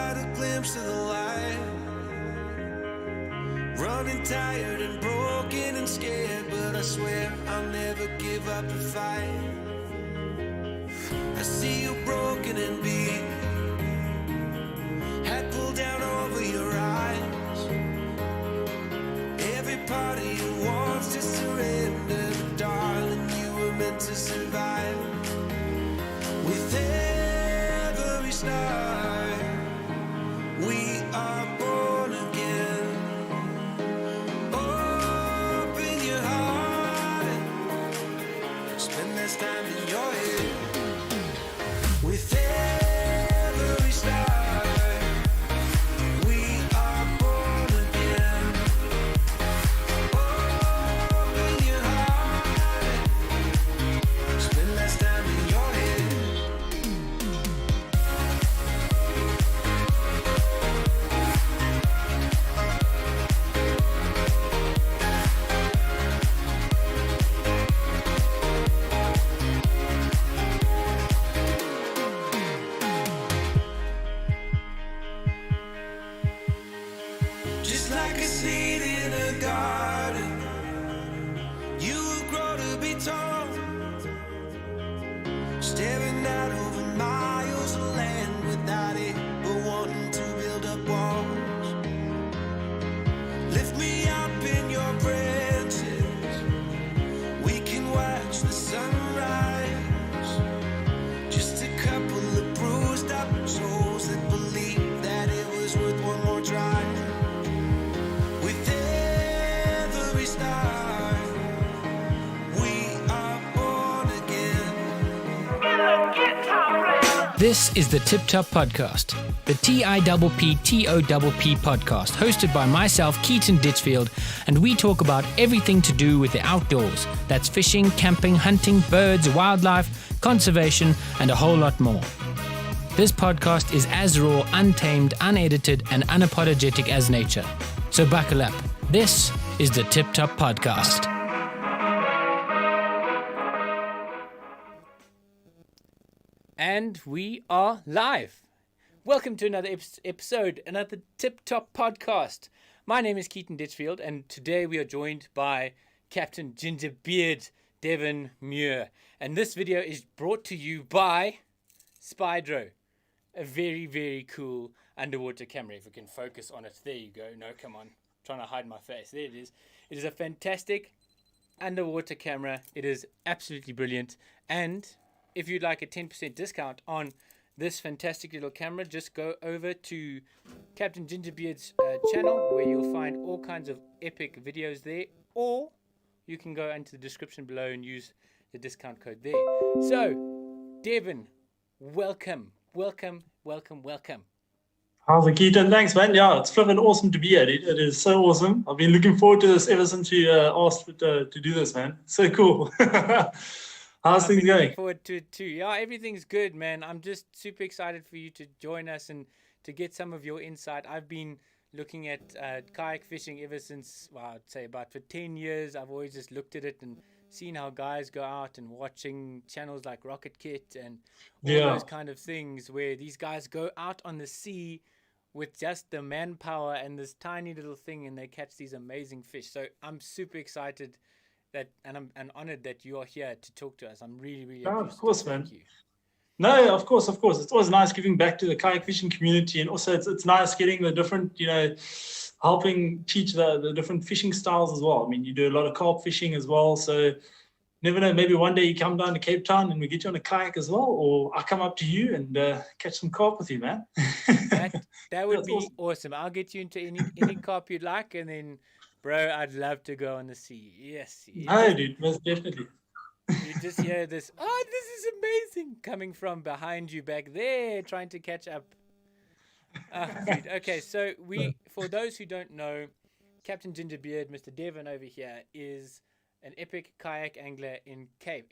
got a glimpse of the light. Running tired and broken and scared, but I swear I'll never give up the fight. I see you broken and beat, head pulled down over your eyes. Every part of you wants to surrender, but darling, you were meant to survive. With every start, we are born again. Open your heart, spend less time in your head. With every start, we are born again. Open your heart, spend less time in your head. Just like a seed in a garden, you will grow to be tall, staring out over miles of land without it, but wanting to build up walls. Lift me up in your branches, we can watch the sunrise. Just a couple of bruised up souls that believe that it was worth one more try. With every start, we are born again. This is the Tipp Topp podcast, the TIPPTOPP podcast, hosted by myself, Keaton Ditchfield, and we talk about everything to do with the outdoors. That's fishing, camping, hunting, birds, wildlife, conservation, and a whole lot more. This podcast is as raw, untamed, unedited, and unapologetic as nature. So buckle up. This is the Tipp Topp podcast. And we are live. Welcome to another episode, another Tipp Topp podcast. My name is Keaton Ditchfield, and today we are joined by Captain Ginger Beard, Devin Muir. And this video is brought to you by Spydro, a very, very cool underwater camera. If we can focus on it. There you go. No, come on. I'm trying to hide my face. There it is. It is a fantastic underwater camera. It is absolutely brilliant. And if you'd like a 10% discount on this fantastic little camera, just go over to Captain Gingerbeard's channel, where you'll find all kinds of epic videos there, or you can go into the description below and use the discount code there. So, Devin, welcome. How's it, Keaton? Thanks, man. Yeah, it's flipping awesome to be here, dude. It is so awesome. I've been looking forward to this ever since you asked to do this, man. So cool. How's things going? Looking forward to it too. Yeah, everything's good, man. I'm just super excited for you to join us and to get some of your insight. I've been looking at kayak fishing ever since, well, I'd say about for 10 years. I've always just looked at it and seen how guys go out and watching channels like Rocket Kit and all those kind of things, where these guys go out on the sea with just the manpower and this tiny little thing, and they catch these amazing fish. So I'm super excited and I'm honored that you are here to talk to us. I'm really of course, man. Thank you. No, of course. It's always nice giving back to the kayak fishing community, and also it's nice getting the different, helping teach the different fishing styles as well. I mean, you do a lot of carp fishing as well, so never know, maybe one day you come down to Cape Town and we get you on a kayak as well, or I come up to you and catch some carp with you, man. That would be awesome. I'll get you into any carp you'd like, and then, bro, I'd love to go on the sea. Yes. No, dude, most definitely. You just hear this, oh, this is amazing, coming from behind you back there, trying to catch up. Dude. Okay, so for those who don't know, Captain Gingerbeard, Mr. Devin over here, is an epic kayak angler in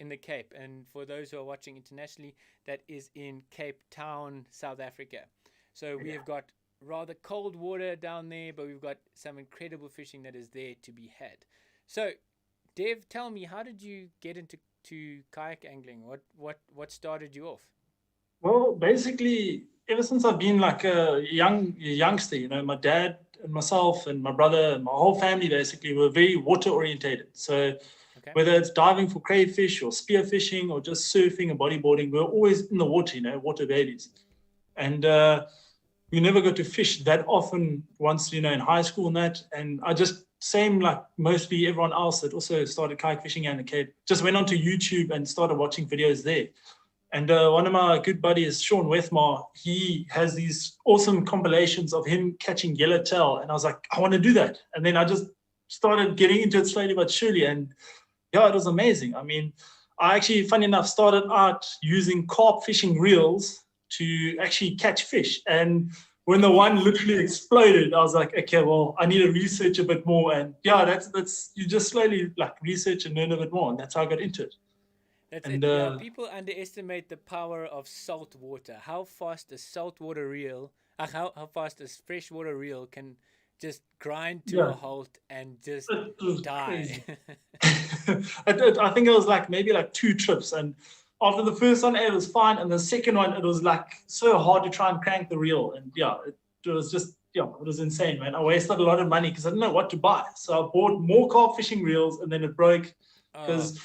the Cape. And for those who are watching internationally, that is in Cape Town, South Africa. So we have got rather cold water down there, but we've got some incredible fishing that is there to be had. So, Dev, tell me, how did you get into kayak angling? What started you off? Well, basically, ever since I've been like a youngster, you know, my dad and myself and my brother and my whole family basically were very water orientated. So Okay. whether it's diving for crayfish or spear fishing or just surfing and bodyboarding, we're always in the water, you know, water babies. And we never got to fish that often once, you know, in high school and that. And I just, same like mostly everyone else that also started kayak fishing and the Cape, just went onto YouTube and started watching videos there. And one of my good buddies, Sean Wethmar, he has these awesome compilations of him catching yellowtail. And I was like, I want to do that. And then I just started getting into it slowly but surely. And yeah, it was amazing. I mean, I actually, funny enough, started out using carp fishing reels to actually catch fish. And when the one literally exploded, I was like, okay, well, I need to research a bit more. And yeah, that's you just slowly like research and learn a bit more. And that's how I got into it. That's And it. Yeah, people underestimate the power of salt water. How fast a saltwater reel, how fast a freshwater reel can just grind to a halt and just it was die. I think it was like maybe like 2 trips. And after the first one, it was fine. And the second one, it was like so hard to try and crank the reel. And yeah, it was just, yeah, it was insane, man. I wasted a lot of money because I didn't know what to buy. So I bought more carp fishing reels and then it broke because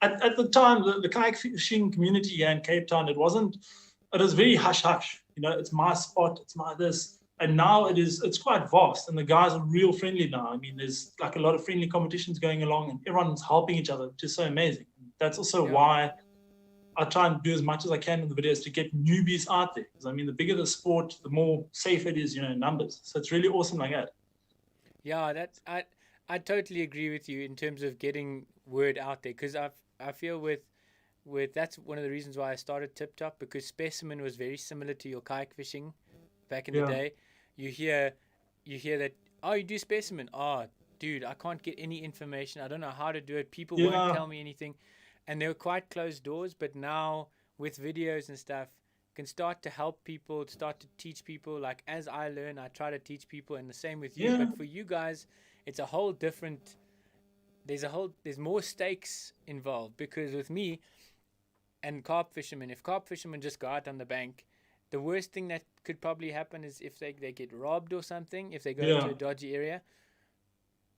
at the time, the kayak fishing community here in Cape Town, it was very hush-hush. You know, it's my spot, it's my this. And now it's quite vast and the guys are real friendly now. I mean, there's like a lot of friendly competitions going along and everyone's helping each other, which is so amazing. That's also why I try and do as much as I can in the videos to get newbies out there. Because I mean, the bigger the sport, the more safe it is, you know, in numbers. So it's really awesome like that. Yeah, that's I totally agree with you in terms of getting word out there because I feel with that's one of the reasons why I started Tipp Topp, because specimen was very similar to your kayak fishing back in the day. You hear that, oh, you do specimen. Oh, dude, I can't get any information. I don't know how to do it. People won't tell me anything. And they were quite closed doors, but now with videos and stuff, can start to help people, start to teach people. Like as I learn, I try to teach people, and the same with you. But for you guys, it's a whole different. There's more stakes involved, because with me and carp fishermen, if carp fishermen just go out on the bank, the worst thing that could probably happen is if they get robbed or something, if they go into a dodgy area.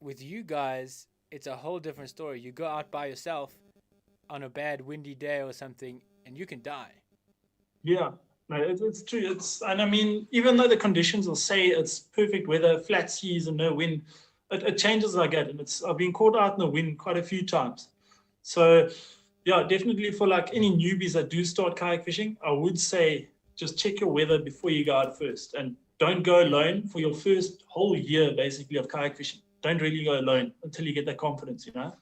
With you guys, it's a whole different story. You go out by yourself on a bad windy day or something, and you can die. Yeah, no, it's true. And I mean, even though the conditions will say it's perfect weather, flat seas and no wind, it changes like that. And I've been caught out in the wind quite a few times. So yeah, definitely for like any newbies that do start kayak fishing, I would say just check your weather before you go out first, and don't go alone for your first whole year basically of kayak fishing. Don't really go alone until you get that confidence, you know.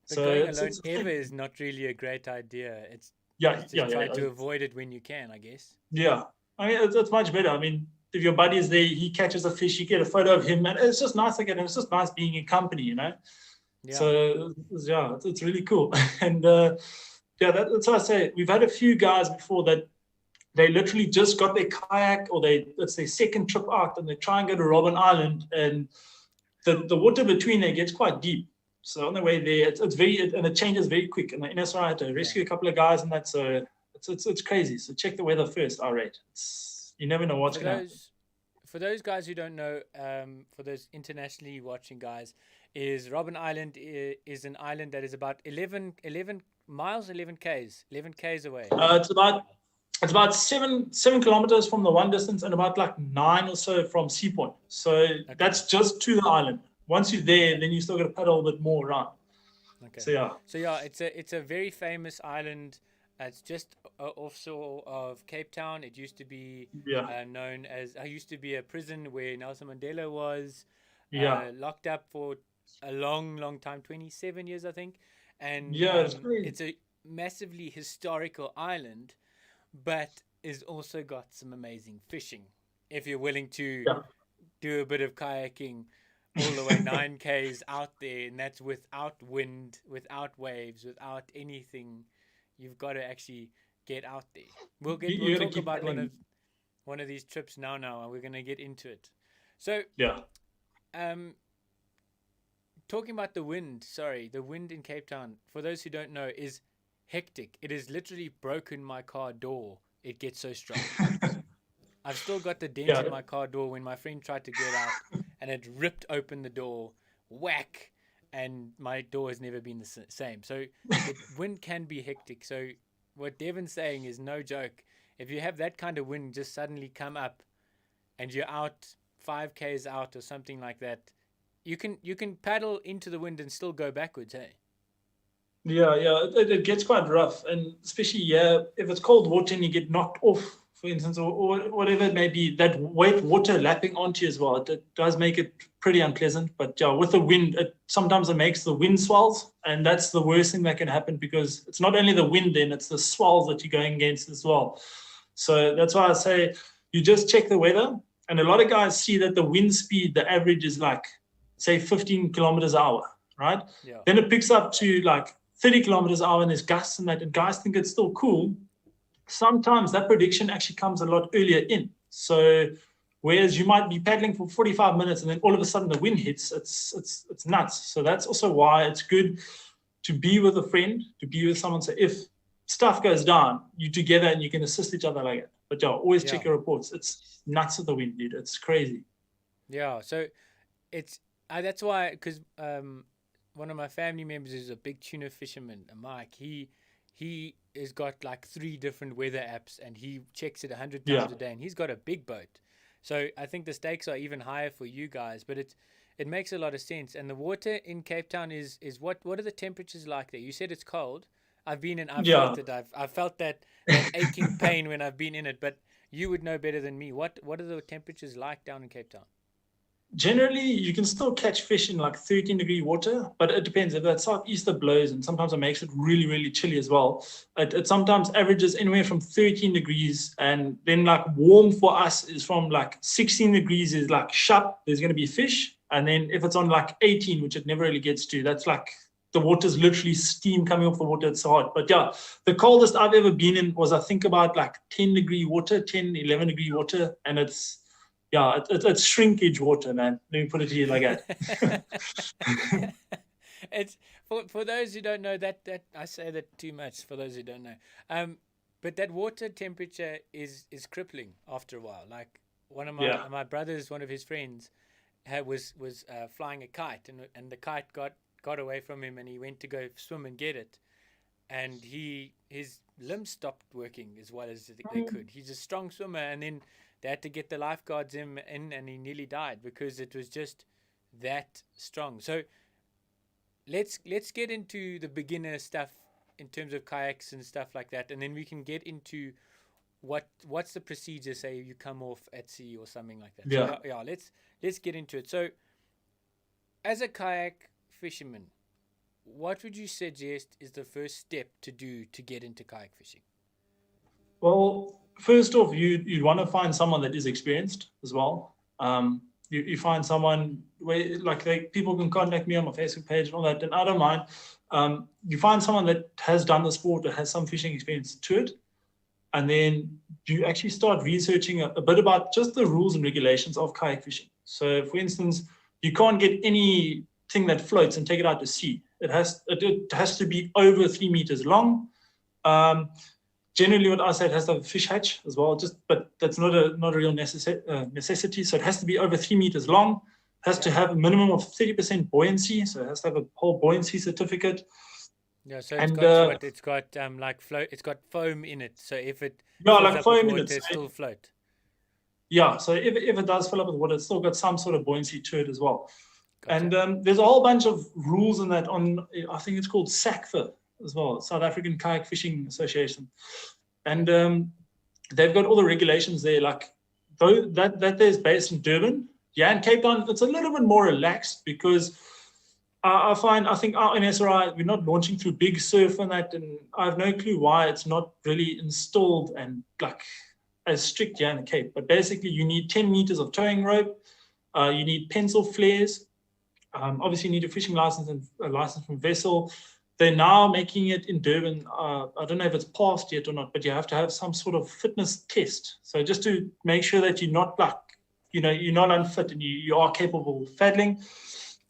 But going alone ever is not really a great idea. It's try to avoid it when you can, I guess. Yeah, I mean it's much better. I mean, if your buddy is there, he catches a fish, you get a photo of him, and it's just nice again. It's just nice being in company, you know. Yeah. So yeah, it's really cool. And that's why I say we've had a few guys before that they literally just got their kayak, or it's their second trip out, and they try and go to Robben Island, and the water between there gets quite deep. So on the way there, it's very, and it changes very quick. And the NSR had to rescue a couple of guys and that. So it's crazy. So check the weather first. All right, you never know what's going to happen. For those guys who don't know, for those internationally watching guys, is Robben Island is an island that is about 11 miles, 11 k's away. It's about 7 kilometers from the one distance and about like 9 or so from Sea Point. So that's just to the island. Once you're there, then you still got to paddle a bit more around. Okay. So yeah, it's a very famous island. It's just offshore of Cape Town. It used to be known as. I used to be a prison where Nelson Mandela was locked up for a long time, 27 years, I think. And it's a massively historical island, but it's also got some amazing fishing. If you're willing to do a bit of kayaking all the way 9 k's out there, and that's without wind, without waves, without anything. You've got to actually get out there. We'll talk about one of these trips now, and we're gonna get into it. So talking about the wind. Sorry, the wind in Cape Town, for those who don't know, is hectic. It has literally broken my car door. It gets so strong. I've still got the dent Yeah. in my car door when my friend tried to get out and it ripped open the door, whack, and my door has never been the same. So the wind can be hectic. So what Devin's saying is no joke. If you have that kind of wind just suddenly come up and you're out 5Ks out or something like that, you can paddle into the wind and still go backwards, hey? Yeah, it gets quite rough, and especially if it's cold water and you get knocked off, for instance, or whatever it may be, that wet water lapping onto you as well, it does make it pretty unpleasant. But yeah, with the wind, sometimes it makes the wind swells, and that's the worst thing that can happen, because it's not only the wind then, it's the swells that you're going against as well. So that's why I say you just check the weather, and a lot of guys see that the wind speed, the average is like, say, 15 kilometers an hour, right? Yeah. Then it picks up to like 30 kilometers an hour, and there's gusts and that, and guys think it's still cool. Sometimes that prediction actually comes a lot earlier in. So whereas you might be paddling for 45 minutes and then all of a sudden the wind hits, it's nuts. So that's also why it's good to be with a friend, to be with someone. So if stuff goes down, you together and you can assist each other like that. But yeah, always check your reports. It's nuts with the wind, dude. It's crazy. Yeah. So it's that's why, because one of my family members is a big tuna fisherman, Mike. He has got like 3 different weather apps and he checks it 100 times a day, and he's got a big boat. So I think the stakes are even higher for you guys, but it makes a lot of sense. And the water in Cape Town is what are the temperatures like there? You said it's cold. I've been in, felt it. I've felt that aching pain when I've been in it, but you would know better than me. What are the temperatures like down in Cape Town? Generally, you can still catch fish in like 13-degree water, but it depends. If that southeaster blows, and sometimes it makes it really, really chilly as well. It sometimes averages anywhere from 13 degrees, and then like warm for us is from like 16 degrees is like sharp, there's going to be fish. And then if it's on like 18, which it never really gets to, that's like the water's literally steam coming off the water. It's hot. But yeah, the coldest I've ever been in was, I think, about like 10-degree water, 10, 11-degree water, and it's shrinkage water, man. Let me put it to you like that. It's for those who don't know, that I say that too much for those who don't know. But that water temperature is crippling after a while. Like one of my brothers, one of his friends, was flying a kite, and the kite got away from him, and he went to go swim and get it, and his limbs stopped working as well as they could. He's a strong swimmer, and then they had to get the lifeguards in, and he nearly died because it was just that strong. So let's get into the beginner stuff in terms of kayaks and stuff like that, and then we can get into what's the procedure, say you come off at sea or something like that. Yeah. So, let's get into it. So as a kayak fisherman, what would you suggest is the first step to do to get into kayak fishing? Well, first off, you'd want to find someone that is experienced as well. You find someone where, like people can contact me on my Facebook page and all that, and I don't mind. You find someone that has done the sport, that has some fishing experience to it, and then you actually start researching a bit about just the rules and regulations of kayak fishing. So, for instance, you can't get anything that floats and take it out to sea. It has to be over 3 meters long. Generally, what I say, it has to have a fish hatch as well, but that's not a real necessity. So it has to be over 3 meters long, has to have a minimum of 30% buoyancy, so it has to have a whole buoyancy certificate. Yeah, so it's got like float. It's got foam in it, so if it like foam in it, it still float. Yeah, so if it does fill up with water, it's still got some sort of buoyancy to it as well. Gotcha. And there's a whole bunch of rules in that on, I think it's called SACFA as well, South African Kayak Fishing Association. And they've got all the regulations there, like though that there's based in Durban. Yeah, in Cape Town, it's a little bit more relaxed because I think our NSRI, we're not launching through big surf and that, and I have no clue why it's not really installed and like as strict here in the Cape. But basically, you need 10 meters of towing rope, you need pencil flares, obviously you need a fishing license and a license from vessel. They're now making it in Durban. I don't know if it's passed yet or not, but you have to have some sort of fitness test. So just to make sure that you're not you're not unfit and you are capable of paddling.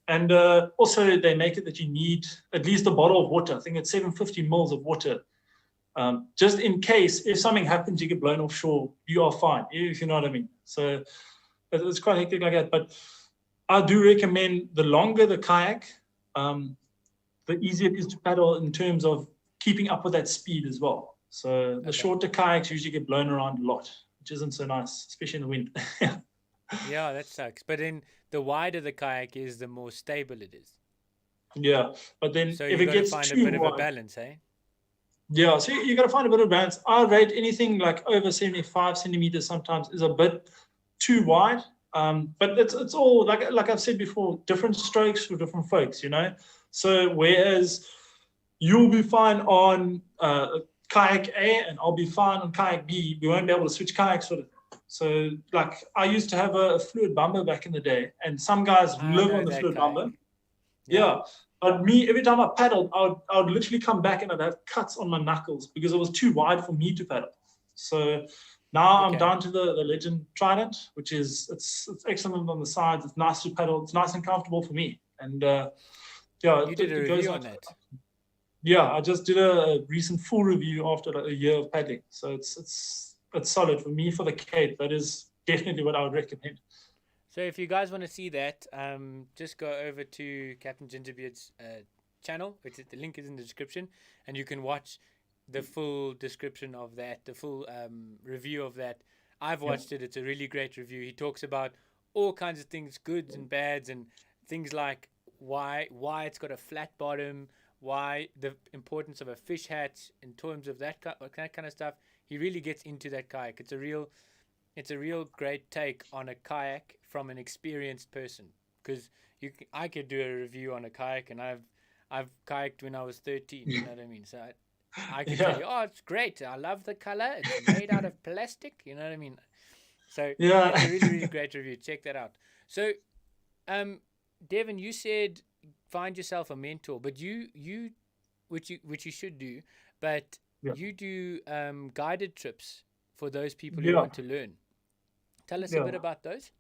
And also they make it that you need at least a bottle of water. I think it's 750 mils of water just in case if something happens, you get blown offshore, you are fine, if you know what I mean. So it's quite hectic like that. But I do recommend the longer the kayak, the easier it is to paddle in terms of keeping up with that speed as well. So the shorter kayaks usually get blown around a lot, which isn't so nice, especially in the wind. Yeah, that sucks. But then the wider the kayak is, the more stable it is. Yeah, but then So if you it got to gets find a too bit of a wide, balance, eh? yeah, so you got to find a bit of balance. I rate anything like over 75 centimeters sometimes is a bit too wide. But it's all like I've said before, different strokes for different folks, you know. So whereas you'll be fine on kayak A and I'll be fine on kayak B, we won't be able to switch kayaks sort of. So like I used to have a fluid bumper back in the day, and some guys I live know on the that fluid kayak. bumper. Yeah. But me, every time I paddled, I would literally come back and I'd have cuts on my knuckles because it was too wide for me to paddle. So now I'm down to the Legend Trident, which is it's excellent on the sides. It's nice to paddle. It's nice and comfortable for me. And yeah, You did a review on that. Yeah, I just did a recent full review after a year of paddling. So it's solid for me for the Cape. That is definitely what I would recommend. So if you guys want to see that, just go over to Captain Gingerbeard's channel, which is, the link is in the description, and you can watch the full description of that, the full review of that. I've watched it. It's a really great review. He talks about all kinds of things, goods and bads, and things like why it's got a flat bottom, why the importance of a fish hatch in terms of that kind of stuff. He really gets into that kayak. It's a real great take on a kayak from an experienced person, because I could do a review on a kayak, and I've kayaked when I was 13. You know what I mean? So I can tell you, oh, it's great. I love the color. It's made out of plastic. You know what I mean? So yeah, it's a really, really great review. Check that out. So, Devin, you said find yourself a mentor, but you which you should do, but you do guided trips for those people who want to learn. Tell us a bit about those.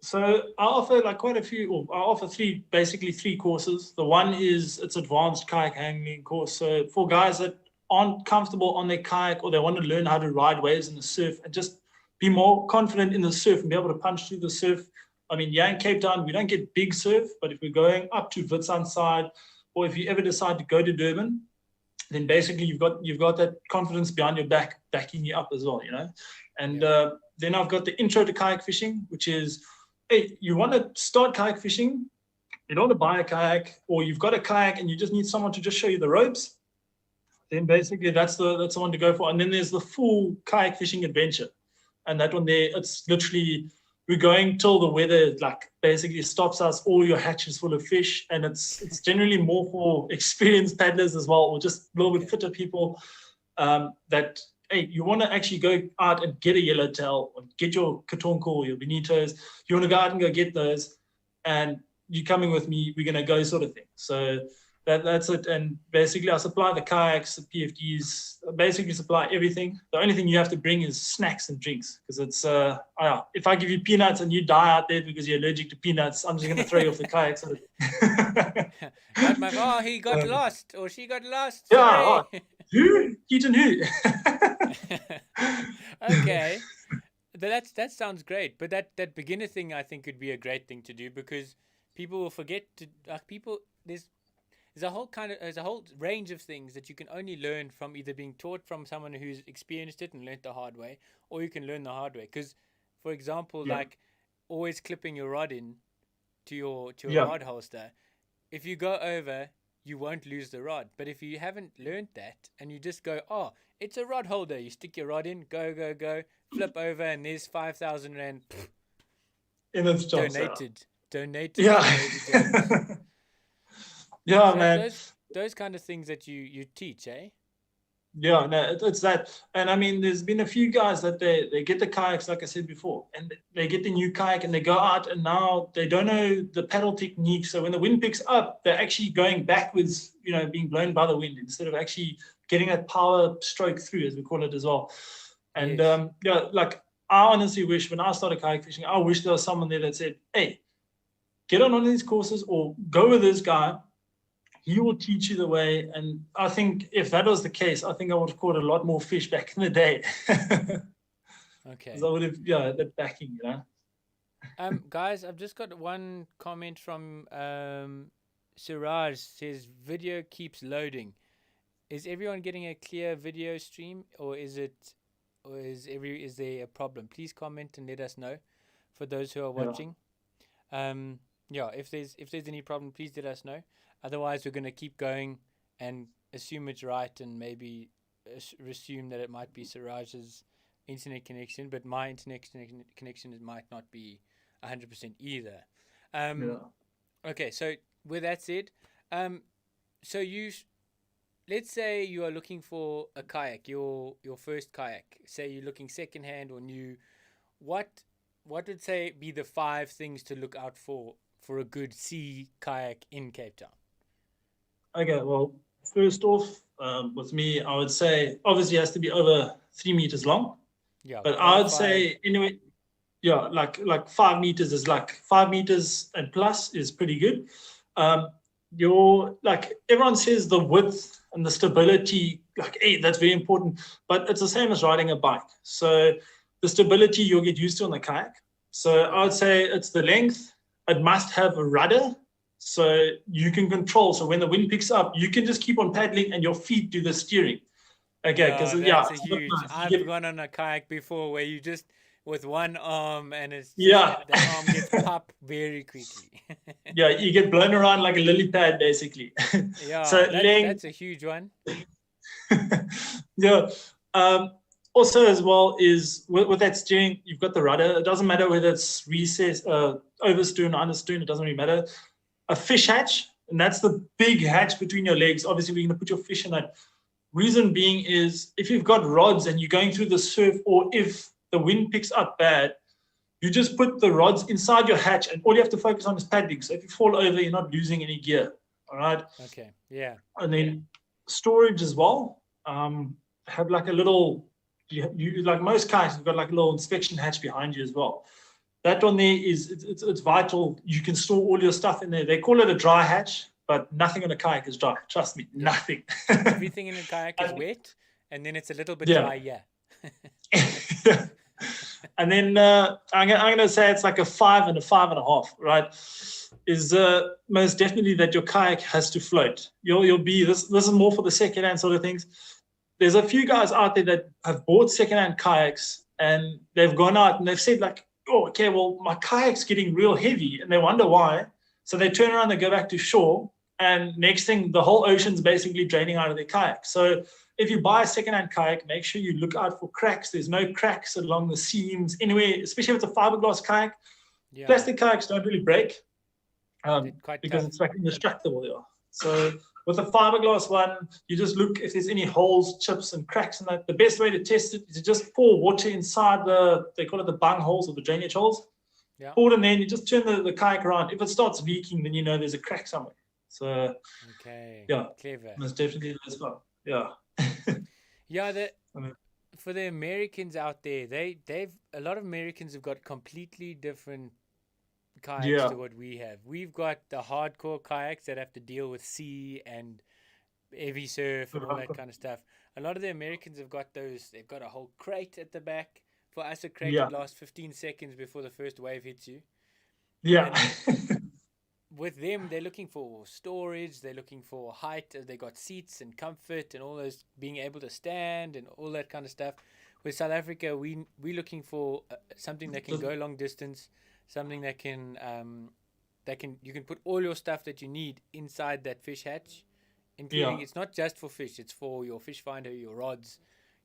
So I offer like quite a few, or I offer basically three courses. The one is it's advanced kayak handling course. So for guys that aren't comfortable on their kayak, or they want to learn how to ride waves in the surf and just be more confident in the surf and be able to punch through the surf. I mean, yeah, in Cape Town, we don't get big surf, but if we're going up to Witwatersrand, or if you ever decide to go to Durban, then basically you've got that confidence behind your back, backing you up as well, you know. And then I've got the intro to kayak fishing, which is, hey, you want to start kayak fishing, you don't want to buy a kayak, or you've got a kayak and you just need someone to just show you the ropes, then basically that's the one to go for. And then there's the full kayak fishing adventure. And that one there, it's literally, we're going till the weather like basically stops us, all your hatch is full of fish, and it's generally more for experienced paddlers as well, or just a little bit fitter people that, hey, you want to actually go out and get a yellowtail, or get your katonko or your bonitos. You want to go out and go get those, and you're coming with me, we're going to go sort of thing. So that's it. And basically I supply the kayaks, the PFDs, basically supply everything. The only thing you have to bring is snacks and drinks, because it's if I give you peanuts and you die out there because you're allergic to peanuts, I'm just going to throw you off the kayak sort of. He got lost, or she got lost. Yeah. Who? Keaton who? Okay. That sounds great. But that beginner thing, I think, would be a great thing to do, because people will forget to there's a whole range of things that you can only learn from either being taught from someone who's experienced it and learned the hard way, or you can learn the hard way. Because, for example, like always clipping your rod in to your rod holster, if you go over, you won't lose the rod. But if you haven't learned that and you just go, oh, it's a rod holder, you stick your rod in, go, flip over, and there's 5,000 Rand in its job, donated. Yeah. Yeah, so man. Those kind of things that you teach, eh? Yeah, no, it's that. And I mean, there's been a few guys that they get the kayaks, like I said before, and they get the new kayak and they go out, and now they don't know the paddle technique. So when the wind picks up, they're actually going backwards, you know, being blown by the wind, instead of actually getting that power stroke through, as we call it as well. And like I honestly wish, when I started kayak fishing, I wish there was someone there that said, hey, get on one of these courses, or go with this guy, he will teach you the way. And I think if that was the case, I think I would have caught a lot more fish back in the day. Okay. Because I would have, that backing, Guys, I've just got one comment from Siraj. Says video keeps loading. Is everyone getting a clear video stream, or is there a problem? Please comment and let us know for those who are watching. If there's any problem, please let us know. Otherwise, we're going to keep going and assume it's right, and maybe assume that it might be Siraj's internet connection, but my internet connection might not be 100% either. Okay, so with that said, so let's say you are looking for a kayak, your first kayak. Say you're looking secondhand or new. What would say be the 5 things to look out for a good sea kayak in Cape Town? Okay, well, first off, with me, I would say obviously it has to be over 3 meters long. Yeah, but I would say anyway, like 5 meters is like 5 meters and plus is pretty good. Everyone says the width and the stability, that's very important, but it's the same as riding a bike. So the stability you'll get used to on the kayak. So I would say it's the length. It must have a rudder, so you can control. So when the wind picks up, you can just keep on paddling and your feet do the steering. Okay, because that's a huge. I've gone on a kayak before where you just with one arm and it's the arm gets popped very quickly. You get blown around like a lily pad basically. So that's a huge one. Also as well is with that steering, you've got the rudder. It doesn't matter whether it's recess, overstern, understern. It doesn't really matter. A fish hatch, and that's the big hatch between your legs. Obviously, we're going to put your fish in that. Reason being is if you've got rods and you're going through the surf, or if the wind picks up bad, you just put the rods inside your hatch and all you have to focus on is paddling. So if you fall over, you're not losing any gear. All right. Okay. Yeah. And then storage as well. Have like a little, you like most kayaks, you've got like a little inspection hatch behind you as well. That one there it's vital. You can store all your stuff in there. They call it a dry hatch, but nothing on a kayak is dry. Trust me, nothing. Everything in a kayak is wet, and then it's a little bit dry. Yeah. And then I'm going to say it's like a 5 and a 5.5, right? Is most definitely that your kayak has to float. You'll be this is more for the secondhand sort of things. There's a few guys out there that have bought secondhand kayaks and they've gone out and they've said like, oh, okay, well, my kayak's getting real heavy, and they wonder why. So they turn around, they go back to shore, and next thing, the whole ocean's basically draining out of their kayak. So if you buy a secondhand kayak, make sure you look out for cracks. There's no cracks along the seams anywhere, especially if it's a fiberglass kayak. Yeah. Plastic kayaks don't really break because it's like indestructible. Yeah. So with a fiberglass one, you just look if there's any holes, chips, and cracks in that. The best way to test it is to just pour water inside they call it the bung holes or the drainage holes. Yeah. Pour it in there, and you just turn the kayak around. If it starts leaking, then you know there's a crack somewhere. So, clever. Most definitely as well. Yeah. For the Americans out there, they've a lot of Americans have got completely different kayaks to what we have. We've got the hardcore kayaks that have to deal with sea and heavy surf and all that kind of stuff. A lot of the Americans have got those. They've got a whole crate at the back. For us, a crate would last 15 seconds before the first wave hits you. Yeah. With them, they're looking for storage, they're looking for height, they got seats and comfort and all those, being able to stand and all that kind of stuff. With South Africa, we're looking for something that can go long distance, something that can you can put all your stuff that you need inside that fish hatch, including it's not just for fish, it's for your fish finder, your rods,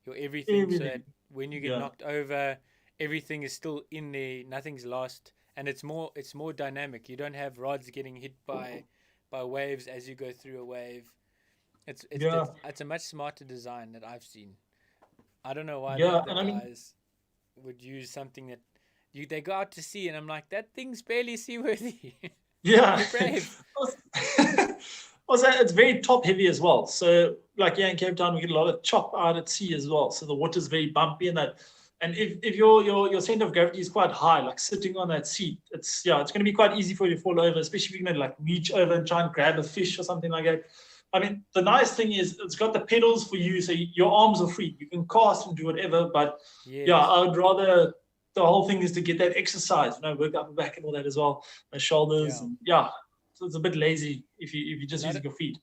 your everything. So that when you get knocked over, everything is still in there, nothing's lost. And it's more dynamic. You don't have rods getting hit by waves as you go through a wave. It's a much smarter design that I've seen. I don't know why the guys would use something that they go out to sea, and I'm like, that thing's barely seaworthy. Yeah. Brave. Also, it's very top heavy as well. So like in Cape Town, we get a lot of chop out at sea as well. So the water's very bumpy and that. And if your center of gravity is quite high, like sitting on that seat, it's going to be quite easy for you to fall over, especially if you're going to like reach over and try and grab a fish or something like that. I mean, the nice thing is it's got the pedals for you, so your arms are free. You can cast and do whatever, but I would rather, the whole thing is to get that exercise, work upper back and all that as well, my shoulders, and so it's a bit lazy if you just using your feet.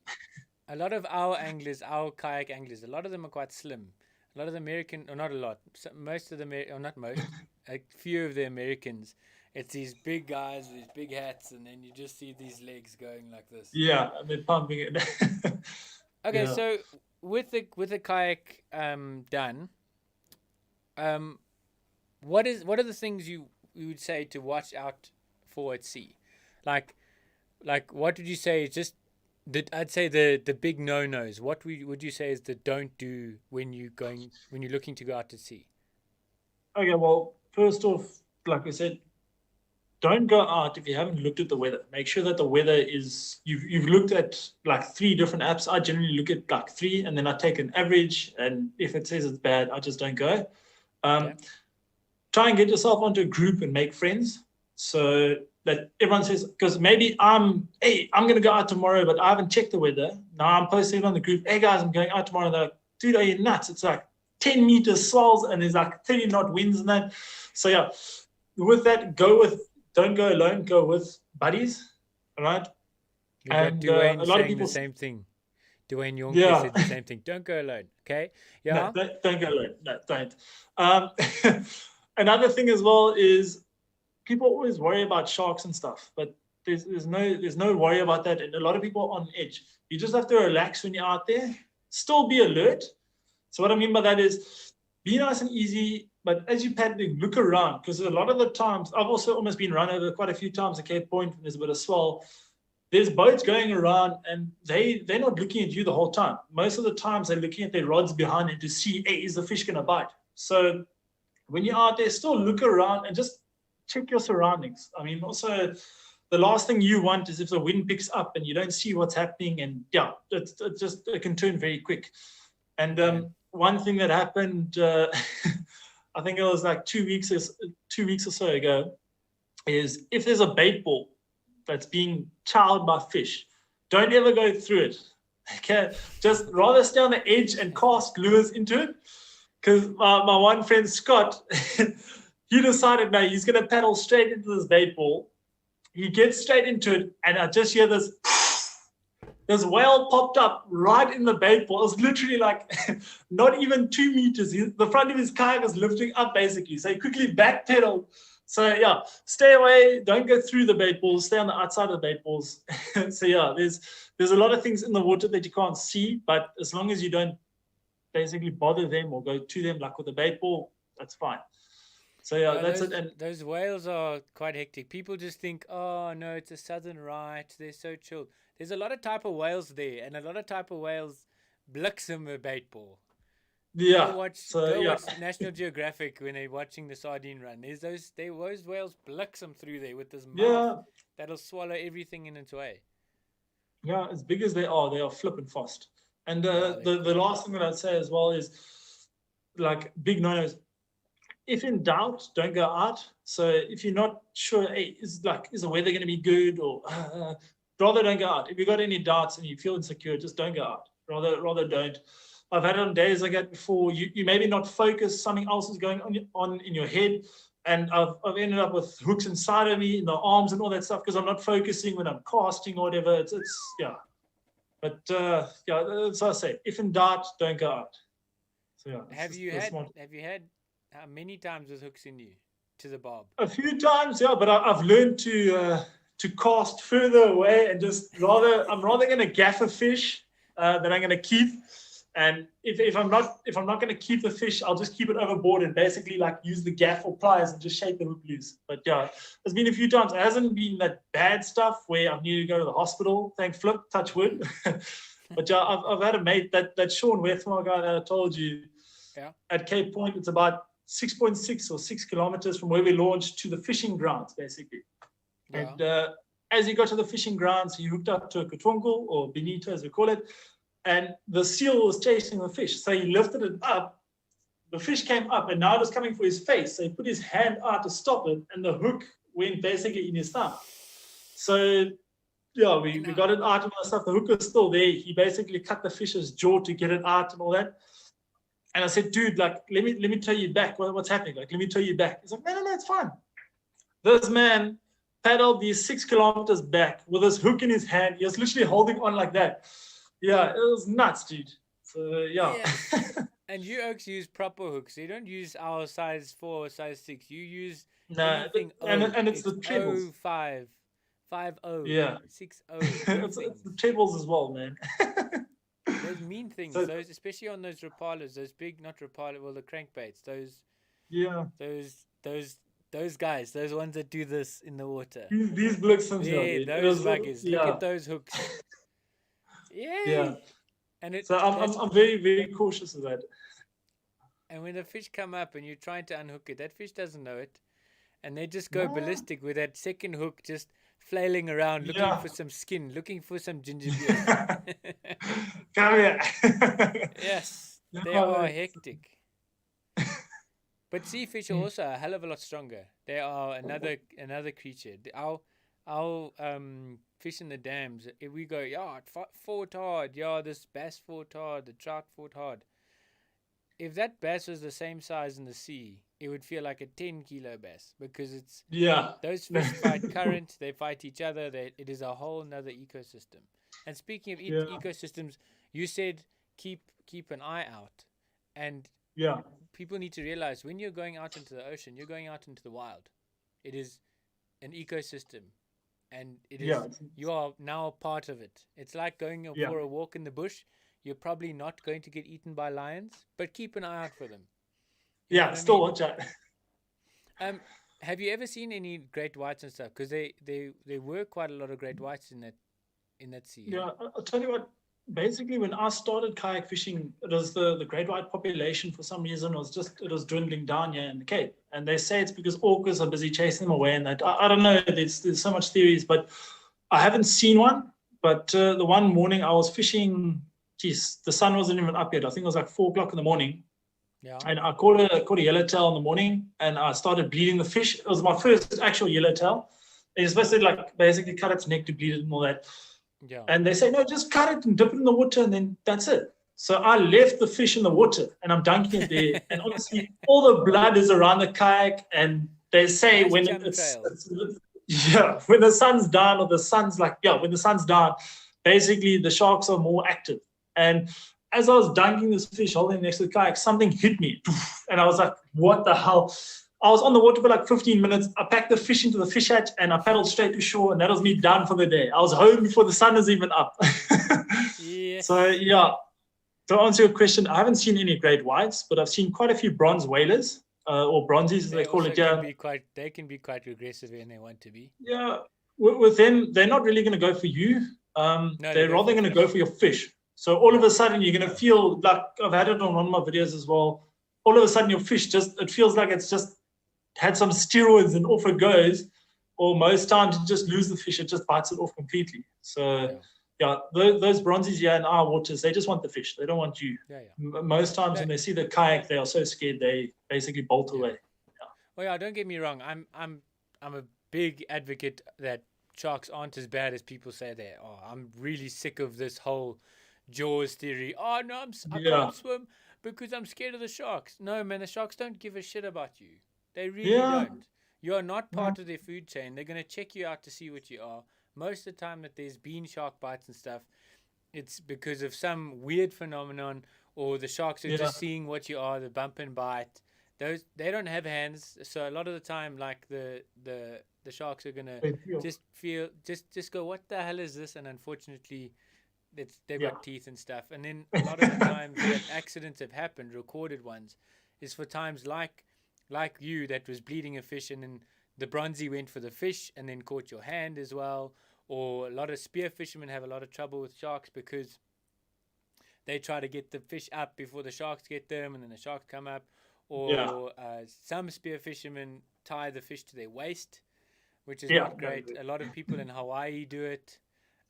A lot of our anglers, our kayak anglers, a lot of them are quite slim. A lot of the American, or not a lot, most of the, or not most, a few of the Americans, it's these big guys with these big hats, and then you just see these legs going like this. Yeah, and they're pumping it. Okay, so with the kayak done, what are the things you would say to watch out for at sea? Like what would you say is just I'd say the big no-nos. What would you say is the don't do when you're looking to go out to sea? Okay, well, first off, like I said, don't go out if you haven't looked at the weather. Make sure that the weather is, you've looked at like 3 different apps. I generally look at like 3, and then I take an average, and if it says it's bad, I just don't go. Try and get yourself onto a group and make friends, so that everyone says, because maybe I'm going to go out tomorrow, but I haven't checked the weather. Now I'm posting it on the group. Hey guys, I'm going out tomorrow. And they're like, dude, are you nuts? It's like 10 meters swells and there's like 30 knot winds and that. So with that, don't go alone, go with buddies. All right. And Dwayne a lot of people the same thing. Dwayne Young said the same thing. Don't go alone. Okay. Yeah. No, don't go alone. No, don't. Another thing as well is, people always worry about sharks and stuff, but there's no worry about that. And a lot of people are on edge. You just have to relax when you're out there. Still be alert. So what I mean by that is, be nice and easy, but as you paddling, look around, because a lot of the times, I've also almost been run over quite a few times at Cape Point when there's a bit of swell. There's boats going around and they're not looking at you the whole time. Most of the times they're looking at their rods behind them to see, hey, is the fish going to bite? So when you're out there, still look around and just check your surroundings. I mean, also, the last thing you want is if the wind picks up and you don't see what's happening, and it can turn very quick. And one thing that happened, I think it was like 2 weeks or so ago, is if there's a bait ball that's being chowed by fish, don't ever go through it. Okay, just rather stay on the edge and cast lures into it. Because my one friend Scott, he decided, no, he's going to paddle straight into this bait ball. He gets straight into it, and I just hear this whale popped up right in the bait ball. It was literally like not even 2 meters. The front of his kayak was lifting up, basically. So he quickly backpedaled. So stay away. Don't go through the bait balls. Stay on the outside of the bait balls. So there's a lot of things in the water that you can't see, but as long as you don't basically bother them or go to them, like with the bait ball, that's fine. So that's it. And those whales are quite hectic. People just think, oh no, it's a southern right. They're so chilled. There's a lot of type of whales there, and a lot of type of whales bliksem a bait ball. Yeah. Go watch National Geographic when they're watching the sardine run. There's those whales bliksem through there with this mouth that'll swallow everything in its way. Yeah, as big as they are flipping fast. And the last thing that I'd say as well is, like, big no-nos. If in doubt, don't go out. So if you're not sure, hey, is the weather going to be good, or rather don't go out. If you've got any doubts and you feel insecure, just don't go out. Rather don't. I've had it on days like that before. You maybe not focus, something else is going on in your head, and I've ended up with hooks inside of me, in the arms and all that stuff, because I'm not focusing when I'm casting or whatever. It's But so I say, if in doubt, don't go out. So have you had how many times with hooks in you to the barb? A few times, but I've learned to cast further away, and I'm rather going to gaff a fish than I'm going to keep. And if I'm not going to keep the fish, I'll just keep it overboard and basically like use the gaff or pliers and just shake the hook loose. But there's been a few times. It hasn't been that bad stuff where I've needed to go to the hospital. Thank flip, touch wood. But I've had a mate, that Sean Wethmore guy that I told you, at Cape Point. It's about 6.6 or 6 kilometers from where we launched to the fishing grounds, basically. And as he got to the fishing grounds, he hooked up to a katunkel, or bonito as we call it, and the seal was chasing the fish. So he lifted it up, the fish came up and now it was coming for his face. So he put his hand out to stop it, and the hook went basically in his thumb. So yeah, we got it out and all that stuff. The hook was still there. He basically cut the fish's jaw to get it out and all that. And I said, dude, like, let me tell you back what's happening. Like, let me tell you back. He's like, no, it's fine. This man paddled these 6 kilometers back with his hook in his hand. He was literally holding on like that. Yeah, it was nuts, dude. So yeah. And you oaks use proper hooks. You don't use our size 4 or size 6. You use and it's the trebles. 5, 5.0, yeah, 6.0. it's the trebles as well, man. Those mean things, those, especially on those rapalas, those big, not rapala, well, the crankbaits, those guys, those ones that do this in the water. These bliksums, those buggers. Look at those hooks. Yeah. And so I'm very, very cautious of that. And when the fish come up and you're trying to unhook it, that fish doesn't know it, and they just go ballistic with that second hook, just flailing around, looking for some skin, looking for some ginger beard. Come here. Yes, they are hectic. But sea fish are also a hell of a lot stronger. They are another creature. Our fish in the dams, if we go, it fought hard. This bass fought hard. The trout fought hard. If that bass was the same size in the sea, it would feel like a 10-kilo bass, because it's those fish fight current, they fight each other. It is a whole nother ecosystem. And speaking of ecosystems, you said keep an eye out, and people need to realize when you're going out into the ocean, you're going out into the wild. It is an ecosystem, and it is you are now a part of it. It's like going for a walk in the bush. You're probably not going to get eaten by lions, but keep an eye out for them. Still watch out. Have you ever seen any great whites and stuff? Because there were quite a lot of great whites in that sea. Yeah, I'll tell you what. Basically, when I started kayak fishing, it was the great white population for some reason it was dwindling down here in the Cape, and they say it's because orcas are busy chasing them away, and that I don't know. There's so much theories, but I haven't seen one. But the one morning I was fishing. The sun wasn't even up yet. I think it was like 4 o'clock in the morning. Yeah. And I caught a yellowtail in the morning, and I started bleeding the fish. It was my first actual yellowtail. And you're supposed to like basically cut its neck to bleed it and all that. Yeah. And they say, no, just cut it and dip it in the water, and then that's it. So I left the fish in the water, and I'm dunking it there. And honestly, all the blood is around the kayak. And they say when the sun's down, or the sun's when the sun's down, basically the sharks are more active. And as I was dunking this fish, holding next to the kayak, something hit me. And I was like, what the hell? I was on the water for like 15 minutes. I packed the fish into the fish hatch and I paddled straight to shore. And that was me done for the day. I was home before the sun was even up. So, to answer your question, I haven't seen any great whites, but I've seen quite a few bronze whalers, or bronzies as they call it. They can be quite aggressive when they want to be. Yeah. With them, they're not really going to go for you. They're rather going to go for your fish. So all of a sudden, you're going to feel like, I've had it on one of my videos as well, all of a sudden your fish it feels like it's just had some steroids and off it goes, or most times you just lose the fish, it just bites it off completely. So those bronzies here in our waters, they just want the fish. They don't want you. Most times when they see the kayak, they are so scared, they basically bolt away. Well, don't get me wrong. I'm a big advocate that sharks aren't as bad as people say they are. I'm really sick of this whole Jaws theory. Oh no, I can't swim because I'm scared of the sharks. No, man, the sharks don't give a shit about you. They really don't. You are not part of their food chain. They're going to check you out to see what you are. Most of the time that there's been shark bites and stuff, it's because of some weird phenomenon, or the sharks are just seeing what you are, the bump and bite. They don't have hands, so a lot of the time, like the sharks are going to just go, what the hell is this? And unfortunately, they've got teeth and stuff. And then a lot of the times that accidents have happened, recorded ones, is for times like you that was bleeding a fish, and then the bronzy went for the fish and then caught your hand as well. Or a lot of spear fishermen have a lot of trouble with sharks because they try to get the fish up before the sharks get them, and then the sharks come up. Or some spear fishermen tie the fish to their waist, which is not great. A lot of people in Hawaii do it.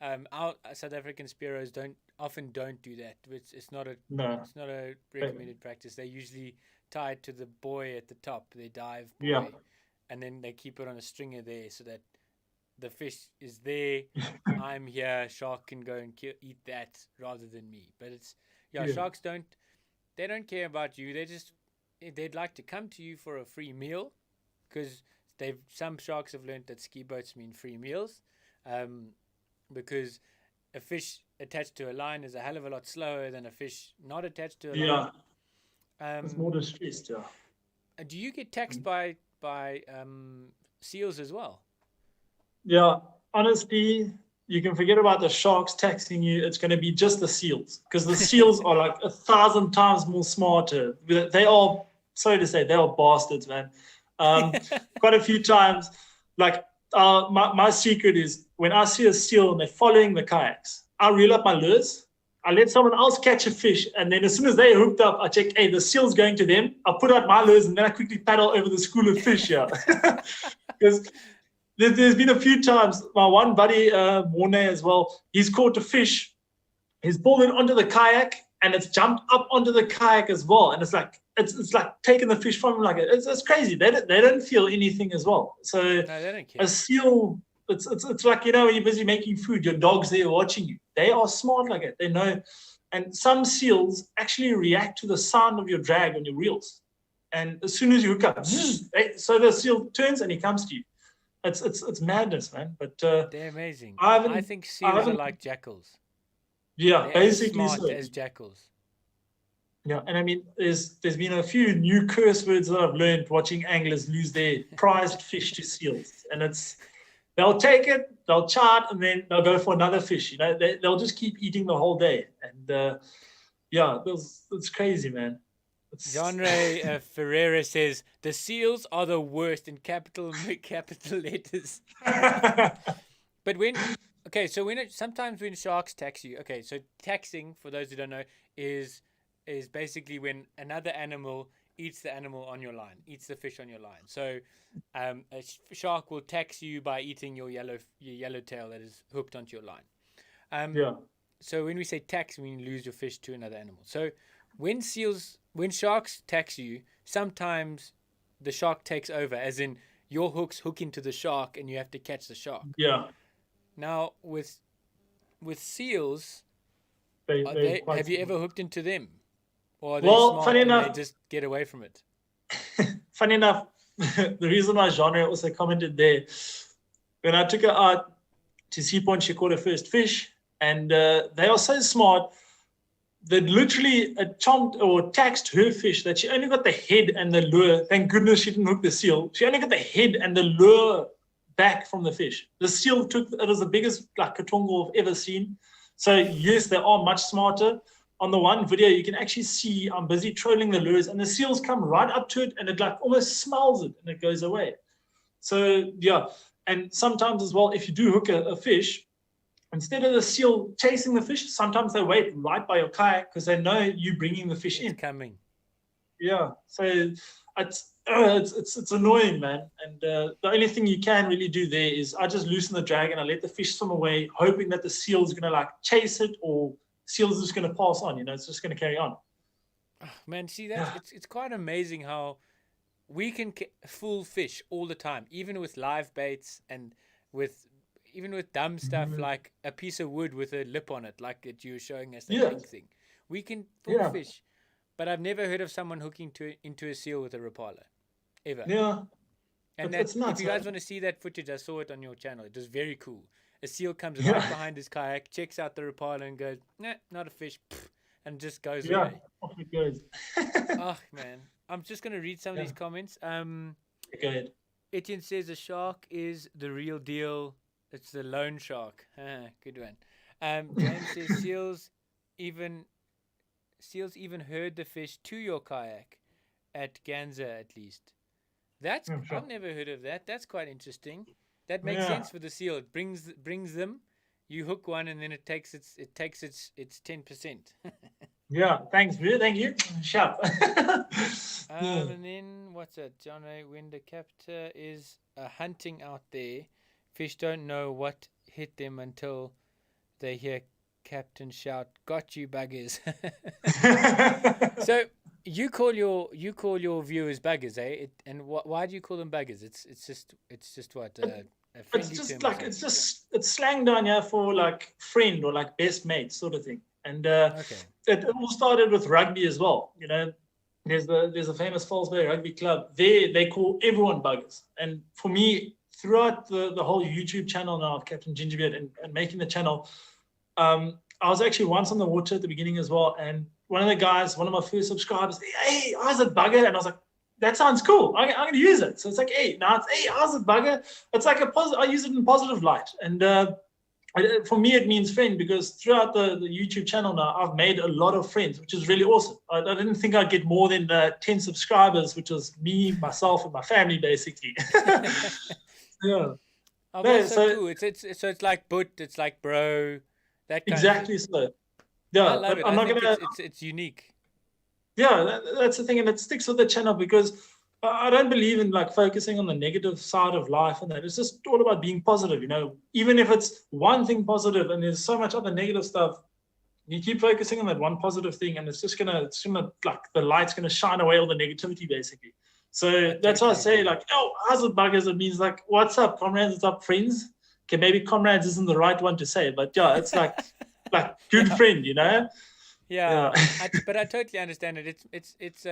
Our South African spearos often don't do that. It's not a recommended practice. They usually tied to the buoy at the top, their dive buoy, Yeah. and then they keep it on a stringer there so that the fish is there. I'm here. Shark can go and eat that rather than me. But it's sharks don't care about you. They'd like to come to you for a free meal, because some sharks have learned that ski boats mean free meals, because a fish attached to a line is a hell of a lot slower than a fish not attached to a line. It's more distressed. Yeah. Do you get taxed by seals as well? Yeah, honestly, you can forget about the sharks taxing you. It's going to be just the seals, because the seals are like 1,000 times more smarter. They are, sorry to say, they are bastards, man. Quite a few times, like my secret is when I see a seal and they're following the kayaks, I reel up my lures. I let someone else catch a fish, and then as soon as they're hooked up, I check, hey, the seal's going to them. I put out my lures, and then I quickly paddle over the school of fish here. Because there's been a few times, my one buddy, Mornay as well, he's caught a fish, he's pulled it onto the kayak, and it's jumped up onto the kayak as well. And it's like taking the fish from him. Like it's crazy. They don't feel anything as well. So no, they don't care. a seal, it's like, when you're busy making food, your dog's there watching you. They are smart like it. They know. And some seals actually react to the sound of your drag on your reels. And as soon as you hook up, so the seal turns and he comes to you. It's madness, man. But they're amazing. I think seals are like jackals. Yeah, they're basically as smart so. as jackals. Yeah, and I mean, there's been a few new curse words that I've learned watching anglers lose their prized fish to seals, and they'll take it, they'll chart, and then they'll go for another fish. They'll just keep eating the whole day, and it's crazy, man. Genre Ferreira says the seals are the worst in capital letters. But sometimes when sharks tax you, so taxing, for those who don't know, is basically when another animal eats the animal on your line, eats the fish on your line. So a shark will tax you by eating your yellowtail that is hooked onto your line. So when we say tax, we mean lose your fish to another animal. So when sharks tax you, sometimes the shark takes over, as in your hooks hook into the shark and you have to catch the shark. Yeah. Now with seals, have you ever hooked into them? Or are they smart funny and enough, they just get away from it? Funny enough, the reason why Genre also commented there, when I took her out to Sea Point, she caught her first fish, and they are so smart that literally chomped or taxed her fish that she only got the head and the lure. Thank goodness she didn't hook the seal. She only got the head and the lure back from the fish. The seal it was the biggest katongo I've ever seen. So yes, they are much smarter. On the one video, you can actually see I'm busy trolling the lures, and the seals come right up to it, and it almost smells it, and it goes away. So yeah, and sometimes as well, if you do hook a fish, instead of the seal chasing the fish, sometimes they wait right by your kayak because they know you bringing the fish in. Coming. Yeah, so it's annoying, man. And the only thing you can really do there is I just loosen the drag and I let the fish swim away, hoping that the seal is going to chase it, or seal's just going to pass on. It's just going to carry on. Oh, man, see that? It's quite amazing how we can fool fish all the time, even with live baits and even with dumb stuff like a piece of wood with a lip on it, like that you were showing us, that pink thing. We can fool fish, but I've never heard of someone hooking into a seal with a Rapala, ever. Yeah. And it's nuts, if you guys want to see that footage, I saw it on your channel. It was very cool. A seal comes right behind his kayak, checks out the Rapala and goes, nah, not a fish, and just goes away. Off it goes. Oh, man. I'm just going to read some of these comments. Go ahead. Etienne says a shark is the real deal. It's the lone shark. Good one. James says seals even herd the fish to your kayak at Ganza, at least. I've never heard of that. That's quite interesting. That makes sense for the seal. It brings them. You hook one, and then it takes its 10%. Yeah, thanks, Beard. Thank you. Sharp. And then what's that, John? When the captor is hunting out there, fish don't know what hit them until they hear captain shout, "Got you, buggers!" So You call your viewers buggers, eh? Why do you call them buggers? It's just what a friendly It's term just or like something. it's slang down here for like friend or like best mate sort of thing. And Okay. it all started with rugby as well. You know, there's a famous Falls Bay Rugby Club. They call everyone buggers. And for me, throughout the whole YouTube channel now of Captain Gingerbeard and making the channel, I was actually once on the water at the beginning as well. And one of the guys, one of my first subscribers, hey, how's it bugger? And I was like, that sounds cool. I'm going to use it. So it's like, hey, now it's, hey, how's it bugger? It's like a positive, I use it in positive light. And for me, it means friend because throughout the YouTube channel now, I've made a lot of friends, which is really awesome. I didn't think I'd get more than 10 subscribers, which was me, myself, and my family, basically. Yeah. Oh, No, that's so so cool. It's like it's like bro, that kind exactly of thing. so. I Yeah, love but it. I'm I not think gonna. it's unique. Yeah, that's the thing, and it sticks with the channel because I don't believe in like focusing on the negative side of life and that. It's just all about being positive, you know. Even if it's one thing positive and there's so much other negative stuff, you keep focusing on that one positive thing, and it's gonna like the light's gonna shine away all the negativity, basically. So I that's why I totally say, agree. like, oh, how's it buggers? It means like, what's up, comrades? What's up, friends? Okay, maybe comrades isn't the right one to say, but yeah, it's like good Yeah, friend, you know? yeah. Yeah. But I totally understand it. It's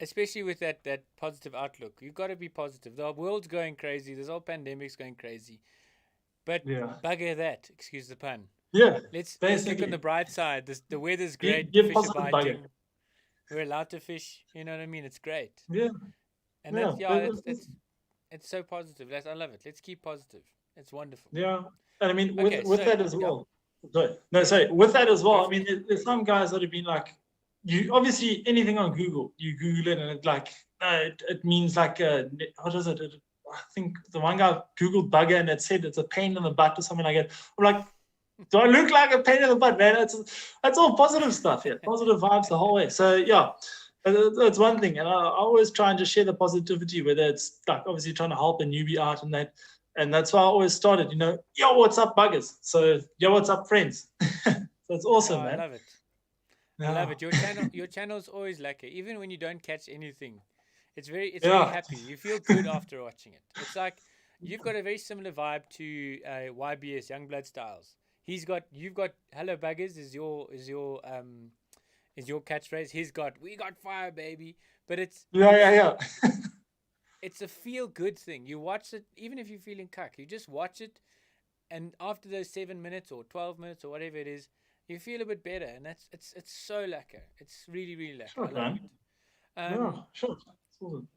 especially with that positive outlook. You've got to be positive. The world's going crazy. This whole pandemic's going crazy. But Yeah. bugger that. Excuse the pun. Yeah. Let's look on the Basically. bright side. The weather's great. Be The a fish are positive bugger. biting. We're allowed to fish. You know what I mean? It's great. Yeah. And Yeah. that's it's so positive. I love it. Let's keep positive. It's wonderful. Yeah. And I mean, Okay, with so that as yeah, well. Sorry. No, yes, sorry. With that as go well, I for mean, it. there's some guys that have been like, you obviously anything on Google, you Google it and it like, it means like, what is it? I think the one guy Googled bugger and it said it's a pain in the butt or something like that. I'm like, do I look like a pain in the butt, man? That's all positive stuff here. Positive vibes the whole way. So yeah, that's one thing. And I always try and just share the positivity, whether it's like obviously trying to help a newbie out and that. And that's why I always started, you know, yo, what's up, buggers? So yo, what's up, friends? So it's Yeah, awesome, I man. love it. I love Yeah. it. Your channel's always lucky. Even when you don't catch anything, it's very Yeah. happy. You feel good after watching it. It's like you've got a very similar vibe to YBS Youngblood Styles. You've got hello buggers is your catchphrase. He's got we got fire baby, but Yeah. it's a feel good thing. You watch it even if you're feeling cuck. You just watch it, and after those 7 minutes or 12 minutes or whatever it is, you feel a bit better, and it's so lacquer. It's really lacquer. Sure, I love man. it. Yeah, Um, sure. It's awesome.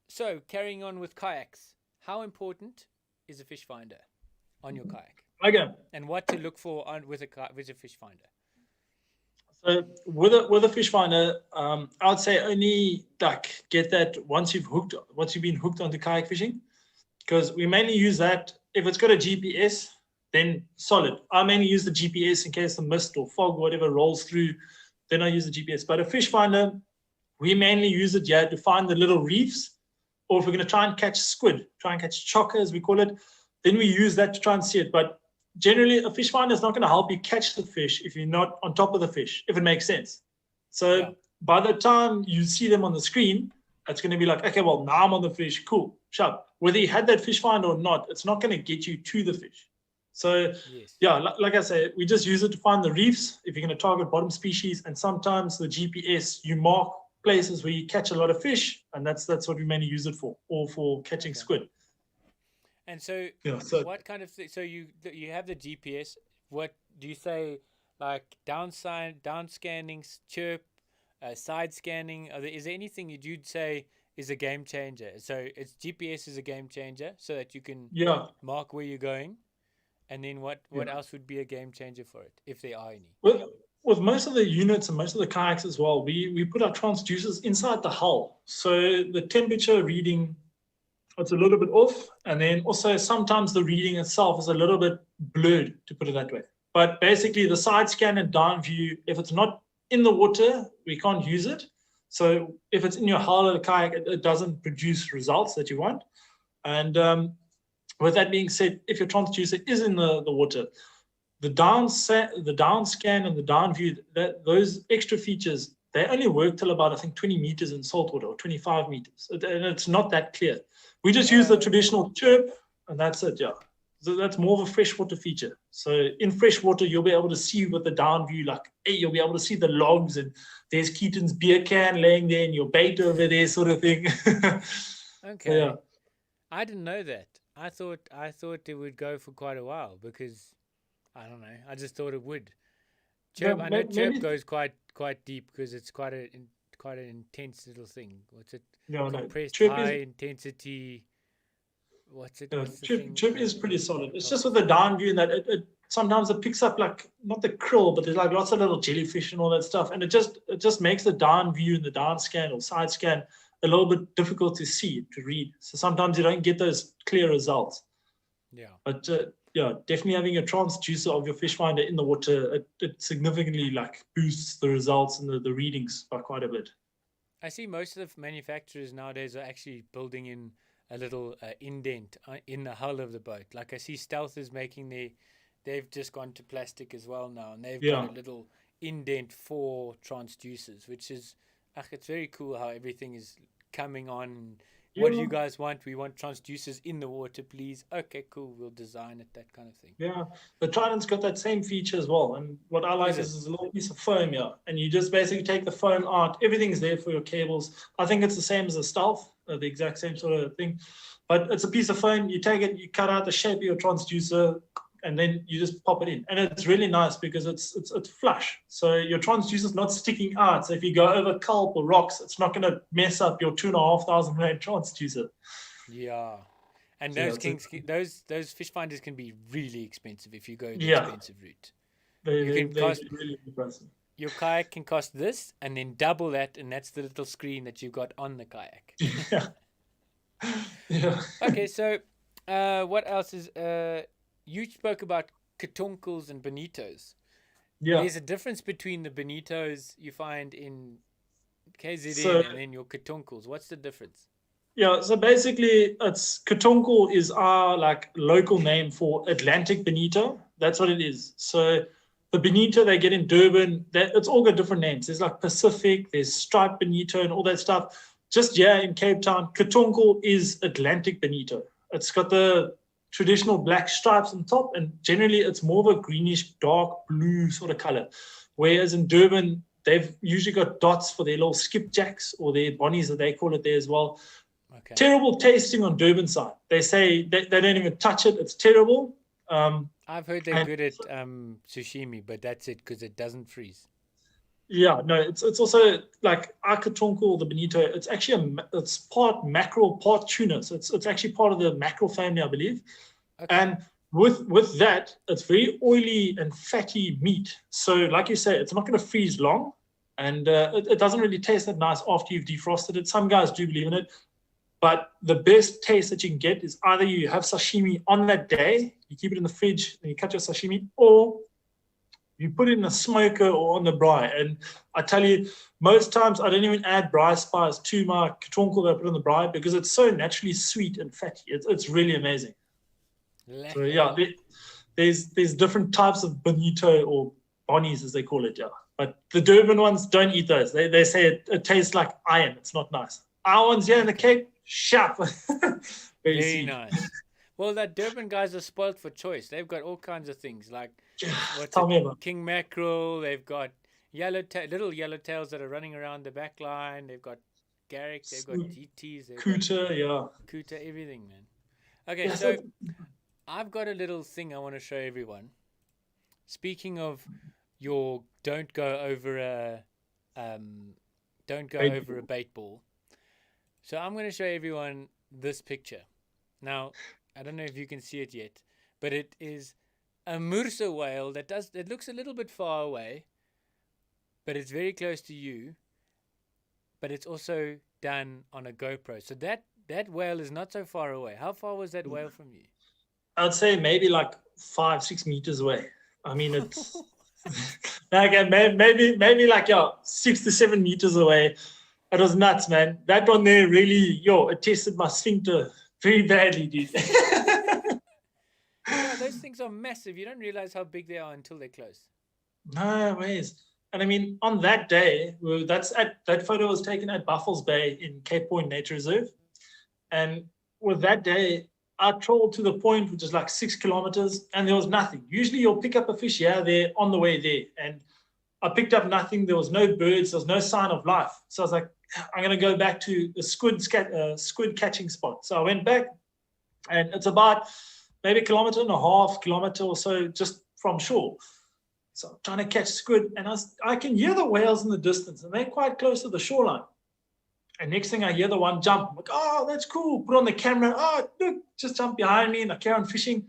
so carrying on with kayaks, how important is a fish finder on your kayak, Okay. and what to look for with a fish finder? So with a fish finder, I would say only like get that once you've been hooked onto kayak fishing, because we mainly use that if it's got a GPS, then solid. I mainly use the GPS in case the mist or fog or whatever rolls through, then I use the GPS. But a fish finder, we mainly use it to find the little reefs, or if we're going to try and catch squid, try and catch chokka as we call it, then we use that to try and see it. But generally, a fish finder is not going to help you catch the fish if you're not on top of the fish, if it makes sense. So Yeah. by the time you see them on the screen, it's going to be like, okay, well, now I'm on the fish. Cool, sharp. Whether you had that fish finder or not, it's not going to get you to the fish. So Yes. yeah, like I say, we just use it to find the reefs if you're going to target bottom species. And sometimes the GPS, you mark places where you catch a lot of fish, and that's what we mainly use it for, or for catching Okay. squid. And so, Yeah. So what kind of so you have the GPS? What do you say? Like down scanning, chirp, side scanning. Is there anything you'd say is a game changer? So it's GPS is a game changer, so that you can yeah. mark where you're going. And then what Yeah. else would be a game changer for it, if there are any? With most of the units and most of the kayaks as well, we put our transducers inside the hull. So the temperature reading, it's a little bit off. And then also sometimes the reading itself is a little bit blurred, to put it that way. But basically the side scan and down view, if it's not in the water, we can't use it. So if it's in your hull of the kayak, it doesn't produce results that you want. And with that being said, if your transducer is in the water, the down scan and the down view, those extra features they only work till about, I think, 20 meters in saltwater or 25 meters. And it's not that clear. We just use the traditional chirp, and that's it, yeah. So that's more of a freshwater feature. So in freshwater, you'll be able to see with the down view, like, hey, you'll be able to see the logs, and there's Keaton's beer can laying there and your bait over there, sort of thing. Okay. Yeah. I didn't know that. I thought it would go for quite a while because I don't know. I just thought it would. Chirp, No, I know chirp maybe- goes quite deep because it's quite an intense little thing. What's it? Yeah, no, Compressed chirp high is- intensity. What's it? Yeah, What's the thing? chirp is pretty solid. It's just with the down view, and that it sometimes it picks up, like, not the krill, but there's like lots of little jellyfish and all that stuff, and it just makes the down view and the down scan or side scan a little bit difficult to see, to read. So sometimes you don't get those clear results. Yeah. But yeah, definitely having a transducer of your fish finder in the water, it significantly like boosts the results and the readings by quite a bit. I see most of the manufacturers nowadays are actually building in a little indent in the hull of the boat. Like I see Stealth is making they've just gone to plastic as well now, and they've got a little indent for transducers, which is, it's very cool how everything is coming on. What do you guys want? We want transducers in the water, please. Okay, cool. We'll design it, that kind of thing. Yeah, the Trident's got that same feature as well. And what I like is a little piece of foam here, and you just basically take the foam out. Everything's there for your cables. I think it's the same as a Stealth, the exact same sort of thing. But it's a piece of foam. You take it, you cut out the shape of your transducer, and then you just pop it in. And it's really nice because it's flush. So your transducer's not sticking out. So if you go over kelp or rocks, it's not going to mess up your $2,500 transducer. Yeah. And So those fish finders can be really expensive if you go the Yeah. expensive route. They cost- really impressive. Your kayak can cost this and then double that, and that's the little screen that you've got on the kayak. Yeah. Yeah. Okay, so what else is you spoke about katonkels and bonitos. Yeah. There's a difference between the bonitos you find in KZN So- and then your katonkels. What's the difference? Yeah, so basically, Katonkel is our like local name for Atlantic bonito. That's what it is. So the bonito they get in Durban, it's all got different names. There's like Pacific, there's striped bonito, and all that stuff. Just here in Cape Town, Katonkel is Atlantic bonito. It's got the traditional black stripes on top, and generally it's more of a greenish, dark blue sort of color. Whereas in Durban, they've usually got dots for their little skipjacks or their bonnies, that they call it there as well. Okay. Terrible tasting on Durban side. They say they don't even touch it. It's terrible. I've heard they're good at sushimi, but that's it because it doesn't freeze. Yeah, no, it's also like Akatonko, the bonito. It's actually it's part mackerel, part tuna. So it's actually part of the mackerel family, I believe. Okay. And with that, it's very oily and fatty meat. So like you say, it's not going to freeze long, and it doesn't really taste that nice after you've defrosted it. Some guys do believe in it. But the best taste that you can get is either you have sashimi on that day, you keep it in the fridge, and you cut your sashimi, or you put it in a smoker or on the braai. And I tell you, most times I don't even add braai spice to my katonkel that I put on the braai because it's so naturally sweet and fatty. It's really amazing. So yeah, there's different types of bonito or bonnies as they call it, yeah. But the Durban ones, don't eat those. They say it tastes like iron. It's not nice. Our ones here in the Cape, sharp. Very nice. Well, that Durban guys are spoiled for choice. They've got all kinds of things like Tell me about it. king mackerel. They've got little yellowtails that are running around the back line. They've got Garrick. They've got GTs. They've got Kuta, yeah. Kuta, everything, man. Okay, Yeah, so I've got a little thing I want to show everyone. Speaking of your don't go over a bait ball. So I'm going to show everyone this picture. Now, I don't know if you can see it yet, but it is a Mursa whale it looks a little bit far away, but it's very close to you, but it's also done on a GoPro. So that whale is not so far away. How far was that whale from you? I'd say maybe like 5-6 meters away. I mean, it's okay, maybe like 6 to 7 meters away. It was nuts, man. That one there really, it tested my sphincter very badly, dude. Yeah, those things are massive. You don't realize how big they are until they're close. No ways. And I mean, on that day, that photo was taken at Buffalo's Bay in Cape Point Nature Reserve. And with that day, I trawled to the point, which is like 6 kilometers, and there was nothing. Usually you'll pick up a fish here, there, on the way there. And I picked up nothing. There was no birds. There was no sign of life. So I was like, I'm going to go back to the squid catching spot. So I went back, and it's about maybe 1.5 kilometer or so just from shore. So I'm trying to catch squid, and I can hear the whales in the distance, and they're quite close to the shoreline. And next thing I hear the one jump. I'm like, oh, that's cool. Put on the camera. Oh, look, just jump behind me, and I carry on fishing.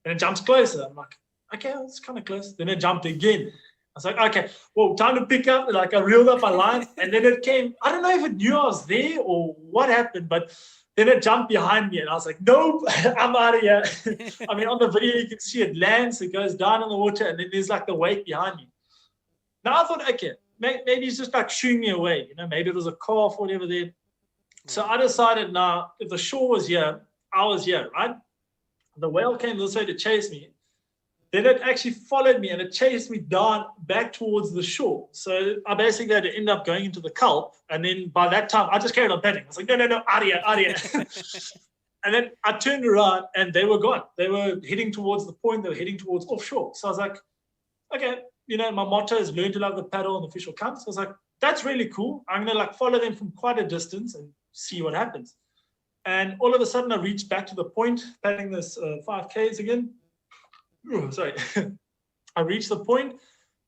And it jumps closer. I'm like, okay, it's kind of close. Then it jumped again. I was like, okay, well, time to pick up. Like I reeled up my line, and then it came. I don't know if it knew I was there or what happened, but then it jumped behind me, and I was like, nope, I'm out of here. I mean, on the video, you can see it lands, it goes down in the water, and then there's like the weight behind me. Now I thought, okay, maybe he's just like shooing me away. You know, maybe it was a calf or whatever there. So I decided now, if the shore was here, I was here, right? The whale came this way to chase me. Then it actually followed me, and it chased me down back towards the shore. So I basically had to end up going into the kelp. And then by that time, I just carried on paddling. I was like, no, out of here. And then I turned around, and they were gone. They were heading towards the point. They were heading towards offshore. So I was like, okay, you know, my motto is learn to love the paddle and the fish will come. So I was like, that's really cool. I'm going to like follow them from quite a distance and see what happens. And all of a sudden, I reached back to the point, paddling this 5Ks again. Oh, sorry. I reached the point.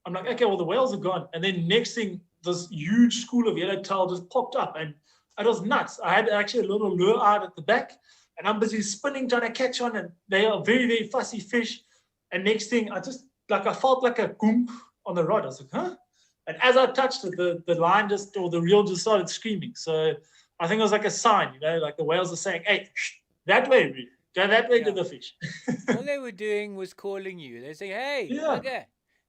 I'm like, okay, well, the whales are gone. And then next thing, this huge school of yellowtail just popped up, and it was nuts. I had actually a little lure out at the back, and I'm busy spinning, trying to catch on, and they are very, very fussy fish. And next thing, I felt like a goomp on the rod. I was like, huh? And as I touched it, the line or the reel just started screaming. So I think it was like a sign, you know, like the whales are saying, hey, that way, Reed. Go that way to the fish. All they were doing was calling you. They say, hey, bugger,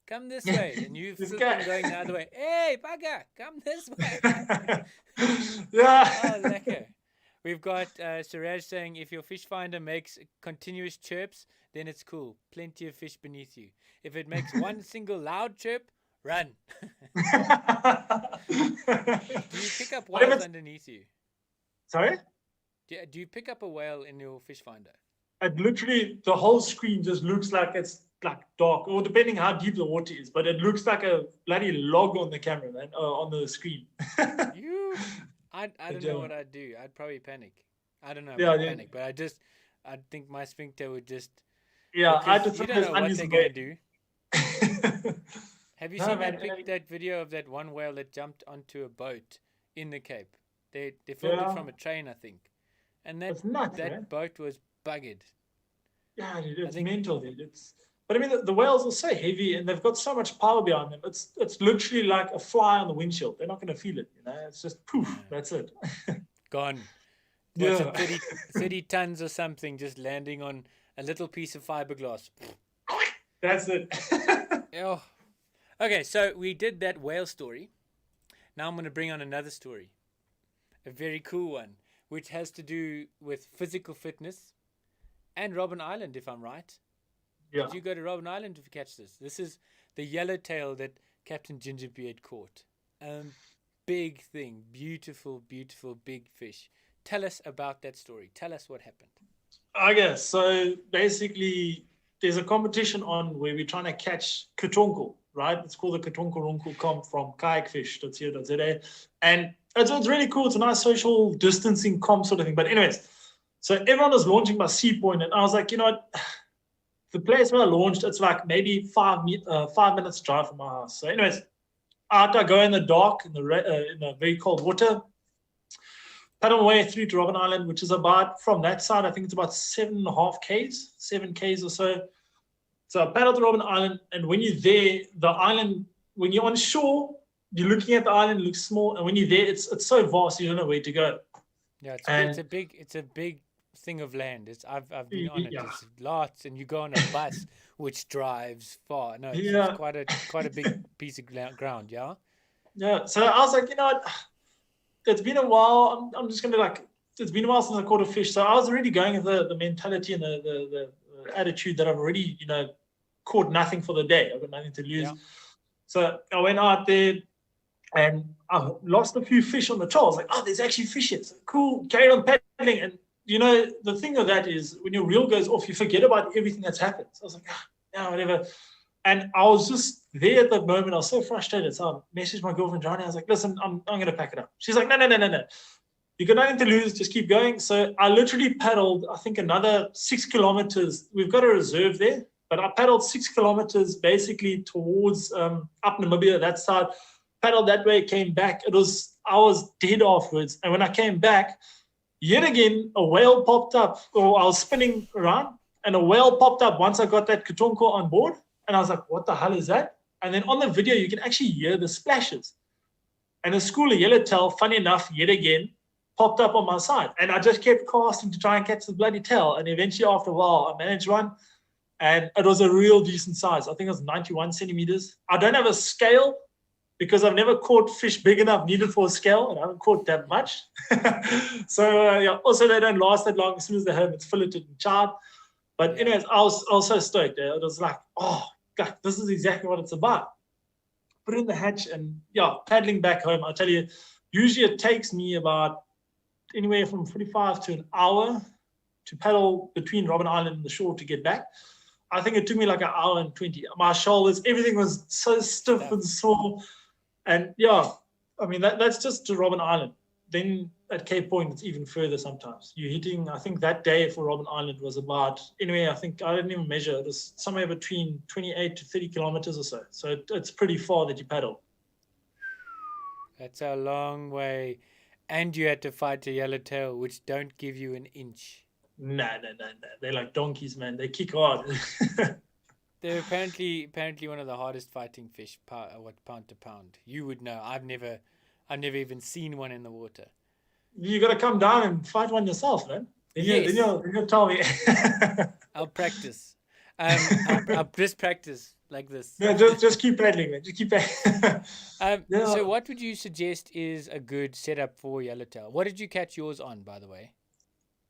come this way. And you flipping going the other way. Hey, bugger, come this way. Yeah. Oh, lekker. We've got Suraj saying, if your fish finder makes continuous chirps, then it's cool. Plenty of fish beneath you. If it makes one single loud chirp, run. Do you pick up whales underneath you? Sorry? Do you pick up a whale in your fish finder? It literally, the whole screen just looks like it's like dark, or depending how deep the water is, but it looks like a bloody log on the camera, man, on the screen. I don't know what I'd do. I'd probably panic. I don't know Yeah, panic, but I think my sphincter would just... Yeah, I just you don't know what they're going to do. Have you seen that video of that one whale that jumped onto a boat in the Cape? They filmed it from a train, I think. And that boat was buggered. Yeah, dude, it's mental, dude. But I mean, the whales are so heavy, and they've got so much power behind them. It's literally like a fly on the windshield. They're not going to feel it, you know. It's just poof, that's it. Gone. What's it, 30 tons or something just landing on a little piece of fiberglass. That's it. Oh. Okay, so we did that whale story. Now I'm going to bring on another story. A very cool one, which has to do with physical fitness and Robben Island, if I'm right. Yeah. Did you go to Robben Island to catch this? This is the yellowtail that Captain Gingerbeard caught. Big thing. Beautiful, beautiful, big fish. Tell us about that story. Tell us what happened. Okay, so basically, there's a competition on where we're trying to catch katonkel, right? It's called the Katonkel comp from Kayak Fish.co.za. And it's really cool. It's a nice social distancing comp sort of thing. But anyways, so everyone was launching by Sea Point, and I was like, you know what? The place where I launched, it's like maybe 5 minutes drive from my house. So anyways, out I go in the dark, in the very cold water, paddle my way through to Robben Island, which is about, from that side, I think it's about 7.5 Ks, 7 Ks or so. So I paddle to Robben Island, and when you're there, the island, when you're on shore, you're looking at the island, it looks small, and when you're there, it's so vast, you don't know where to go. Yeah, it's a big thing of land. I've been on it. Yeah. It's lots, and you go on a bus which drives far. No, it's quite a big piece of ground. Yeah. Yeah. So I was like, you know what? It's been a while. I'm just gonna it's been a while since I caught a fish. So I was already going with the mentality and the attitude that I've already, you know, caught nothing for the day. I've got nothing to lose. Yeah. So I went out there and I lost a few fish on the trail. I was like, oh, there's actually fish here. So cool, carried on paddling. And the thing of that is when your reel goes off, you forget about everything that's happened. So I was like, yeah, whatever. And I was just there at that moment. I was so frustrated. So I messaged my girlfriend, Johnny. I was like, listen, I'm going to pack it up. She's like, no. You got nothing to lose. Just keep going. So I literally paddled, I think, another 6 kilometers. We've got a reserve there, but I paddled 6 kilometers basically towards up Namibia, that side. Paddled that way, came back. I was dead afterwards. And when I came back, yet again, a whale popped up. Or I was spinning around, and a whale popped up once I got that Katonko on board. And I was like, what the hell is that? And then on the video, you can actually hear the splashes. And a school of yellowtail, funny enough, yet again, popped up on my side. And I just kept casting to try and catch the bloody tail. And eventually, after a while, I managed one. And it was a real decent size. I think it was 91 centimeters. I don't have a scale because I've never caught fish big enough needed for a scale. And I haven't caught that much. So, yeah, also, they don't last that long. As soon as they're home, it's filleted and charred. But anyways, I was so stoked. It was like, oh, God, this is exactly what it's about. Put it in the hatch and, yeah, paddling back home. I'll tell you, usually it takes me about anywhere from 45 to an hour to paddle between Robben Island and the shore to get back. I think it took me like an hour and 20. My shoulders, everything was so stiff and sore. And yeah, I mean, that's just to Robben Island. Then at Cape Point, it's even further sometimes. You're hitting, I think that day for Robben Island was about, anyway, I think I didn't even measure. It was somewhere between 28 to 30 kilometers or so. So it's pretty far that you paddle. That's a long way. And you had to fight a yellowtail, which don't give you an inch. No. They're like donkeys, man. They kick hard. They're apparently one of the hardest fighting fish, pound to pound. You would know. I've never even seen one in the water. You got to come down and fight one yourself, man. Then you'll tell me. I'll practice. I'll just practice like this. No, just keep paddling, man. Just keep paddling. So what would you suggest is a good setup for yellowtail? What did you catch yours on, by the way?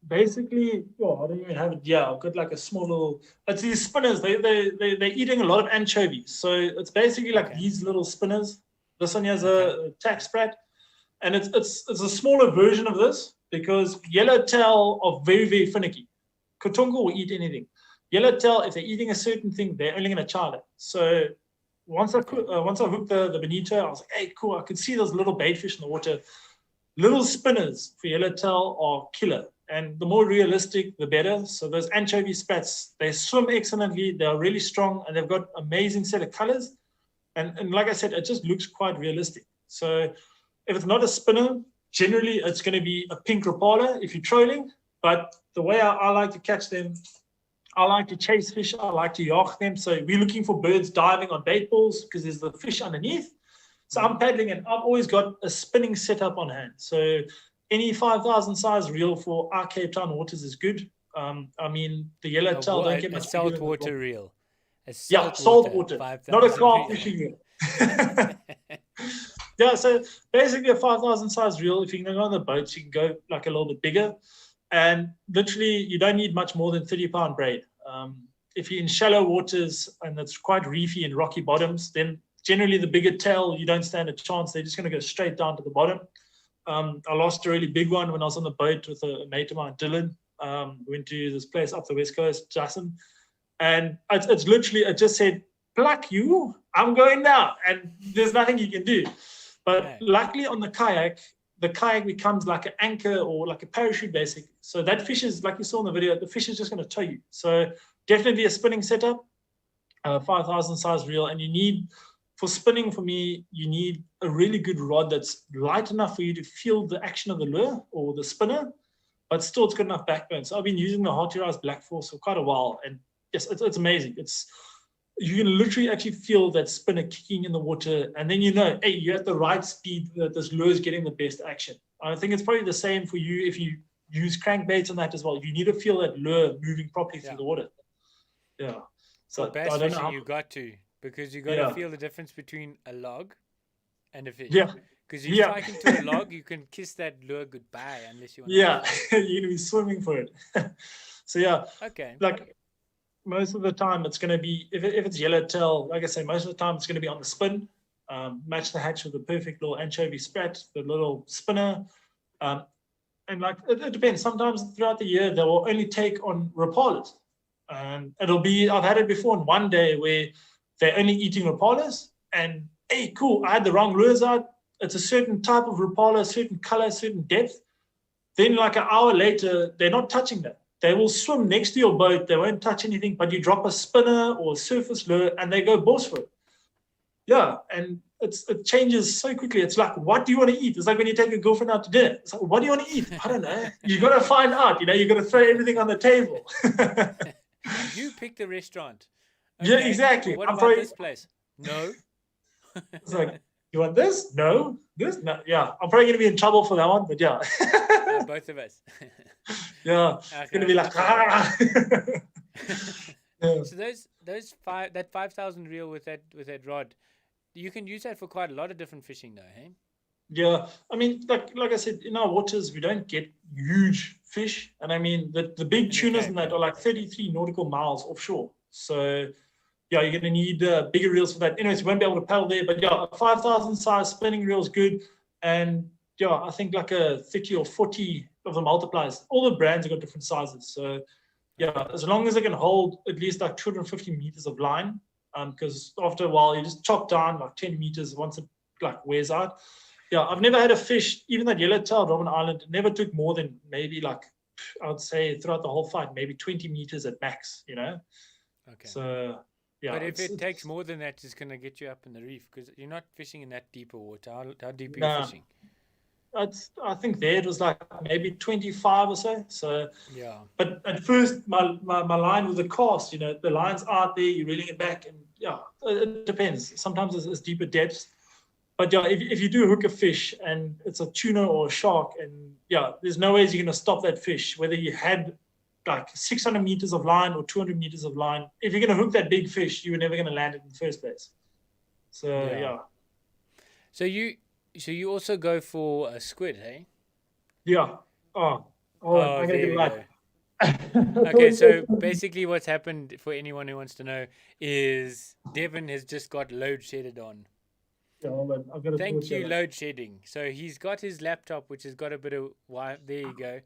Basically, I don't even have it. Yeah, I've got like a small little. It's these spinners. They're eating a lot of anchovies. So it's basically like these little spinners. This one has a tack sprat, and it's a smaller version of this because yellowtail are very, very finicky. Katonko will eat anything. Yellowtail, if they're eating a certain thing, they're only going to char it. So once I hooked the bonito, I was like, hey, cool. I could see those little bait fish in the water. Little spinners for yellowtail are killer. And the more realistic, the better. So those anchovy sprats, they swim excellently. They're really strong, and they've got amazing set of colors. And like I said, it just looks quite realistic. So if it's not a spinner, generally it's going to be a pink rapala if you're trolling. But the way I like to catch them, I like to chase fish. I like to yacht them. So we're looking for birds diving on bait balls because there's the fish underneath. So I'm paddling, and I've always got a spinning setup on hand. So any 5,000 size reel for our Cape Town waters is good. I mean, the yellowtail don't get much. A saltwater reel. Saltwater. Not a carp fishing reel. Yeah, so basically a 5,000 size reel. If you can go on the boats, you can go like a little bit bigger. And literally, you don't need much more than 30-pound braid. If you're in shallow waters and it's quite reefy and rocky bottoms, then generally the bigger tail, you don't stand a chance. They're just going to go straight down to the bottom. I lost a really big one when I was on the boat with a mate of mine, Dylan. Went to this place up the west coast, Jason. And it's literally, it just said, pluck you, I'm going now. And there's nothing you can do. But luckily on the kayak becomes like an anchor or like a parachute basically. So that fish is, like you saw in the video, the fish is just going to tow you. So definitely a spinning setup, 5,000 size reel. And you need, for spinning for me, you need a really good rod that's light enough for you to feel the action of the lure or the spinner, but still it's got enough backbone. So I've been using the Harty-Rise Black Force for quite a while. And yes, it's amazing. You can literally actually feel that spinner kicking in the water, and then hey, you're at the right speed that this lure is getting the best action. I think it's probably the same for you if you use crankbaits on that as well. You need to feel that lure moving properly through the water. Yeah. So bass I don't fishing, know you got to, because you got to feel the difference between a log and a fish. Yeah. Because you're striking to a log, you can kiss that lure goodbye unless you want to. Yeah, you're going to be swimming for it. So yeah. Okay. Like, most of the time it's going to be, if it's yellowtail, like I say, most of the time it's going to be on the spin. Match the hatch with the perfect little anchovy sprat, the little spinner. And like, it depends. Sometimes throughout the year, they will only take on rapalas. And it'll be, I've had it before in one day where they're only eating rapalas. And hey, cool, I had the wrong lures out. It's a certain type of rapala, certain color, certain depth. Then like an hour later, they're not touching that. They will swim next to your boat. They won't touch anything, but you drop a spinner or a surface lure and they go balls for it. Yeah, and it changes so quickly. It's like, what do you want to eat? It's like when you take a girlfriend out to dinner. It's like, what do you want to eat? I don't know. You got to find out. You got to throw everything on the table. You pick the restaurant. Okay. Yeah, exactly. What about this place? No. It's like, you want this? No. This? No. Yeah, I'm probably going to be in trouble for that one, but yeah. Both of us. Yeah, it's going to be like, Yeah. So that 5,000 reel with that rod, you can use that for quite a lot of different fishing, though, hey? Yeah, I mean, like I said, in our waters we don't get huge fish, and I mean the big tunas and that are like 33 nautical miles offshore. So yeah, you're going to need bigger reels for that. Anyways, you won't be able to paddle there, but yeah, a 5,000 size spinning reel is good, and yeah, I think like a 30 or 40 of the multipliers. All the brands have got different sizes, so. Yeah, as long as they can hold at least like 250 meters of line, because after a while you just chop down like 10 meters once it like wears out. Yeah, I've never had a fish, even that yellowtail Robben Island, it never took more than maybe like, I would say throughout the whole fight, maybe 20 meters at max, Okay. So, yeah. But if it takes more than that, it's going to get you up in the reef because you're not fishing in that deeper water. How deep are you fishing? I think there it was like maybe 25 or so. So yeah. But at first, my line with the cast, the line's out there, you're reeling it back, and yeah, it depends. Sometimes it's deeper depths, but yeah, if you do hook a fish and it's a tuna or a shark, and yeah, there's no ways you're gonna stop that fish, whether you had like 600 meters of line or 200 meters of line. If you're gonna hook that big fish, you're never gonna land it in the first place. So yeah. So you also go for a squid, hey? Yeah. Oh, I'm gonna get it right. Okay, so basically what's happened, for anyone who wants to know, is Devin has just got load shedded on. Yeah, Thank you, load shedding. So he's got his laptop, which has got a bit of wire. There you go,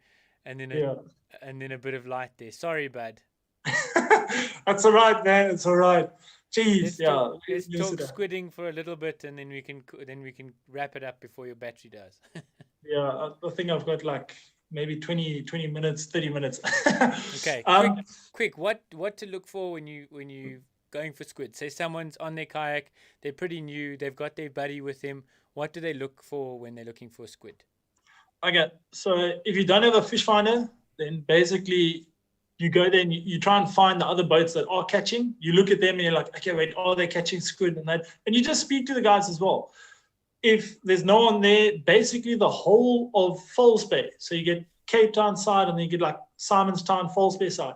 and then a bit of light there. Sorry, bud. That's all right, man. It's all right. Jeez, let's talk squidding for a little bit, and then we can wrap it up before your battery does. Yeah, I think I've got like maybe 20 minutes, 30 minutes. Okay, quick. What to look for when you going for squid? Say someone's on their kayak, they're pretty new, they've got their buddy with them. What do they look for when they're looking for a squid? Okay, so if you don't have a fish finder, then basically you go there and you try and find the other boats that are catching. You look at them and you're like, okay, wait, are they catching squid and that? And you just speak to the guys as well. If there's no one there, basically the whole of Falls Bay, so you get Cape Town side and then you get like Simon's Town, Falls Bay side.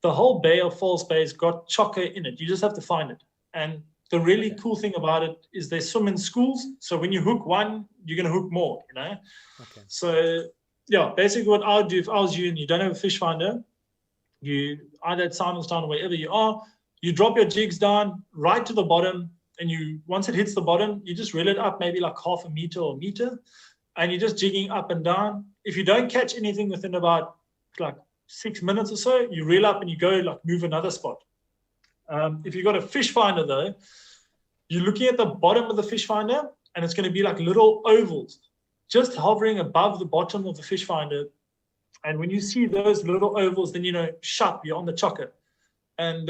The whole bay of Falls Bay has got chokka in it. You just have to find it. And the really cool thing about it is they swim in schools. So when you hook one, you're going to hook more, Okay. So yeah, basically what I would do if I was you and you don't have a fish finder, you either at Simon's Town or wherever you are, you drop your jigs down right to the bottom, and once it hits the bottom, you just reel it up maybe like half a meter or a meter, and you're just jigging up and down. If you don't catch anything within about like 6 minutes or so, you reel up and you go like move another spot. If you've got a fish finder though, you're looking at the bottom of the fish finder, and it's going to be like little ovals just hovering above the bottom of the fish finder. And when you see those little ovals, then sharp, you're on the chokka. And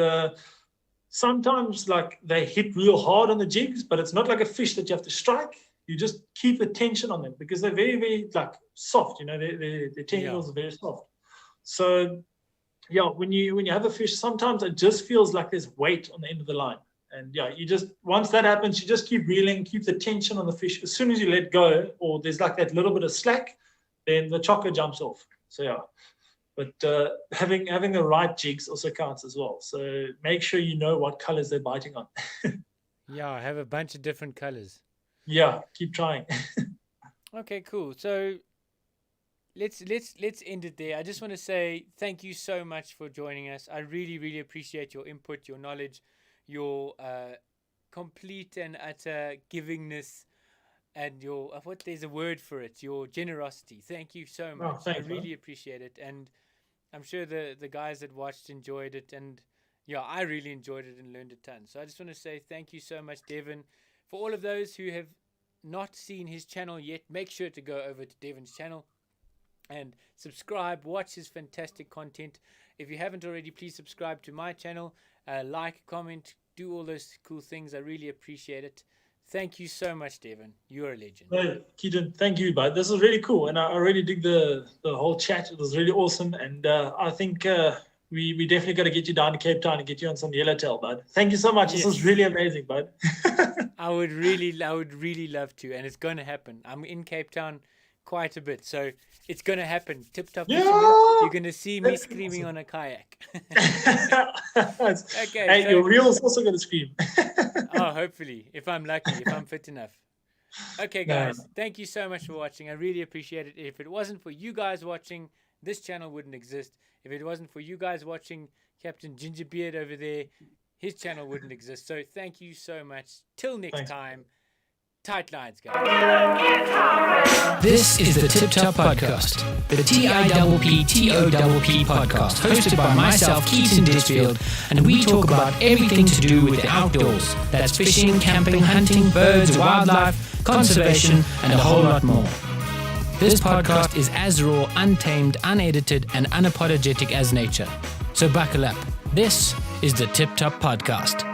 sometimes like they hit real hard on the jigs, but it's not like a fish that you have to strike. You just keep the tension on them because they're very, very like soft. Their tentacles are very soft. So yeah, when you have a fish, sometimes it just feels like there's weight on the end of the line. And yeah, once that happens, you just keep reeling, keep the tension on the fish. As soon as you let go, or there's like that little bit of slack, then the chokka jumps off. So yeah, but having the right jigs also counts as well. So make sure you know what colors they're biting on. Yeah, I have a bunch of different colors. Yeah, keep trying. Okay, cool. So let's end it there. I just want to say thank you so much for joining us. I really, really appreciate your input, your knowledge, your complete and utter givingness, and your there's a word for it, your generosity. Thank you so much. Thanks, I really appreciate it, and I'm sure the guys that watched enjoyed it, and yeah, I really enjoyed it and learned a ton. So I just want to say thank you so much, Devin. For all of those who have not seen his channel yet, make sure to go over to Devin's channel and subscribe, watch his fantastic content. If you haven't already, please subscribe to my channel, like, comment, do all those cool things. I really appreciate it. Thank you so much, Devin. You're a legend. Hey, Keaton, thank you, bud. This was really cool, and I really dig the whole chat. It was really awesome, and I think we definitely got to get you down to Cape Town and get you on some Yellowtail, bud. Thank you so much. Yes. This was really amazing, bud. I would really love to, and it's going to happen. I'm in Cape Town quite a bit, so it's going to happen. Tipp Topp. Yeah! You're going to see me screaming on a kayak. Okay. Hey, your reel's also going to scream. Oh, hopefully, if I'm lucky, if I'm fit enough. Okay, guys, thank you so much for watching. I really appreciate it. If it wasn't for you guys watching, this channel wouldn't exist. If it wasn't for you guys watching Captain Gingerbeard over there, his channel wouldn't exist. So thank you so much. Till next time, tight lines, guys. This is the Tipp Topp Podcast, the TIPPTOPP podcast, hosted by myself, Keaton Ditchfield, and we talk about everything to do with the outdoors. That's fishing, camping, hunting, birds, wildlife, conservation, and a whole lot more. This podcast is as raw, untamed, unedited, and unapologetic as nature. So buckle up. This is the Tipp Topp Podcast.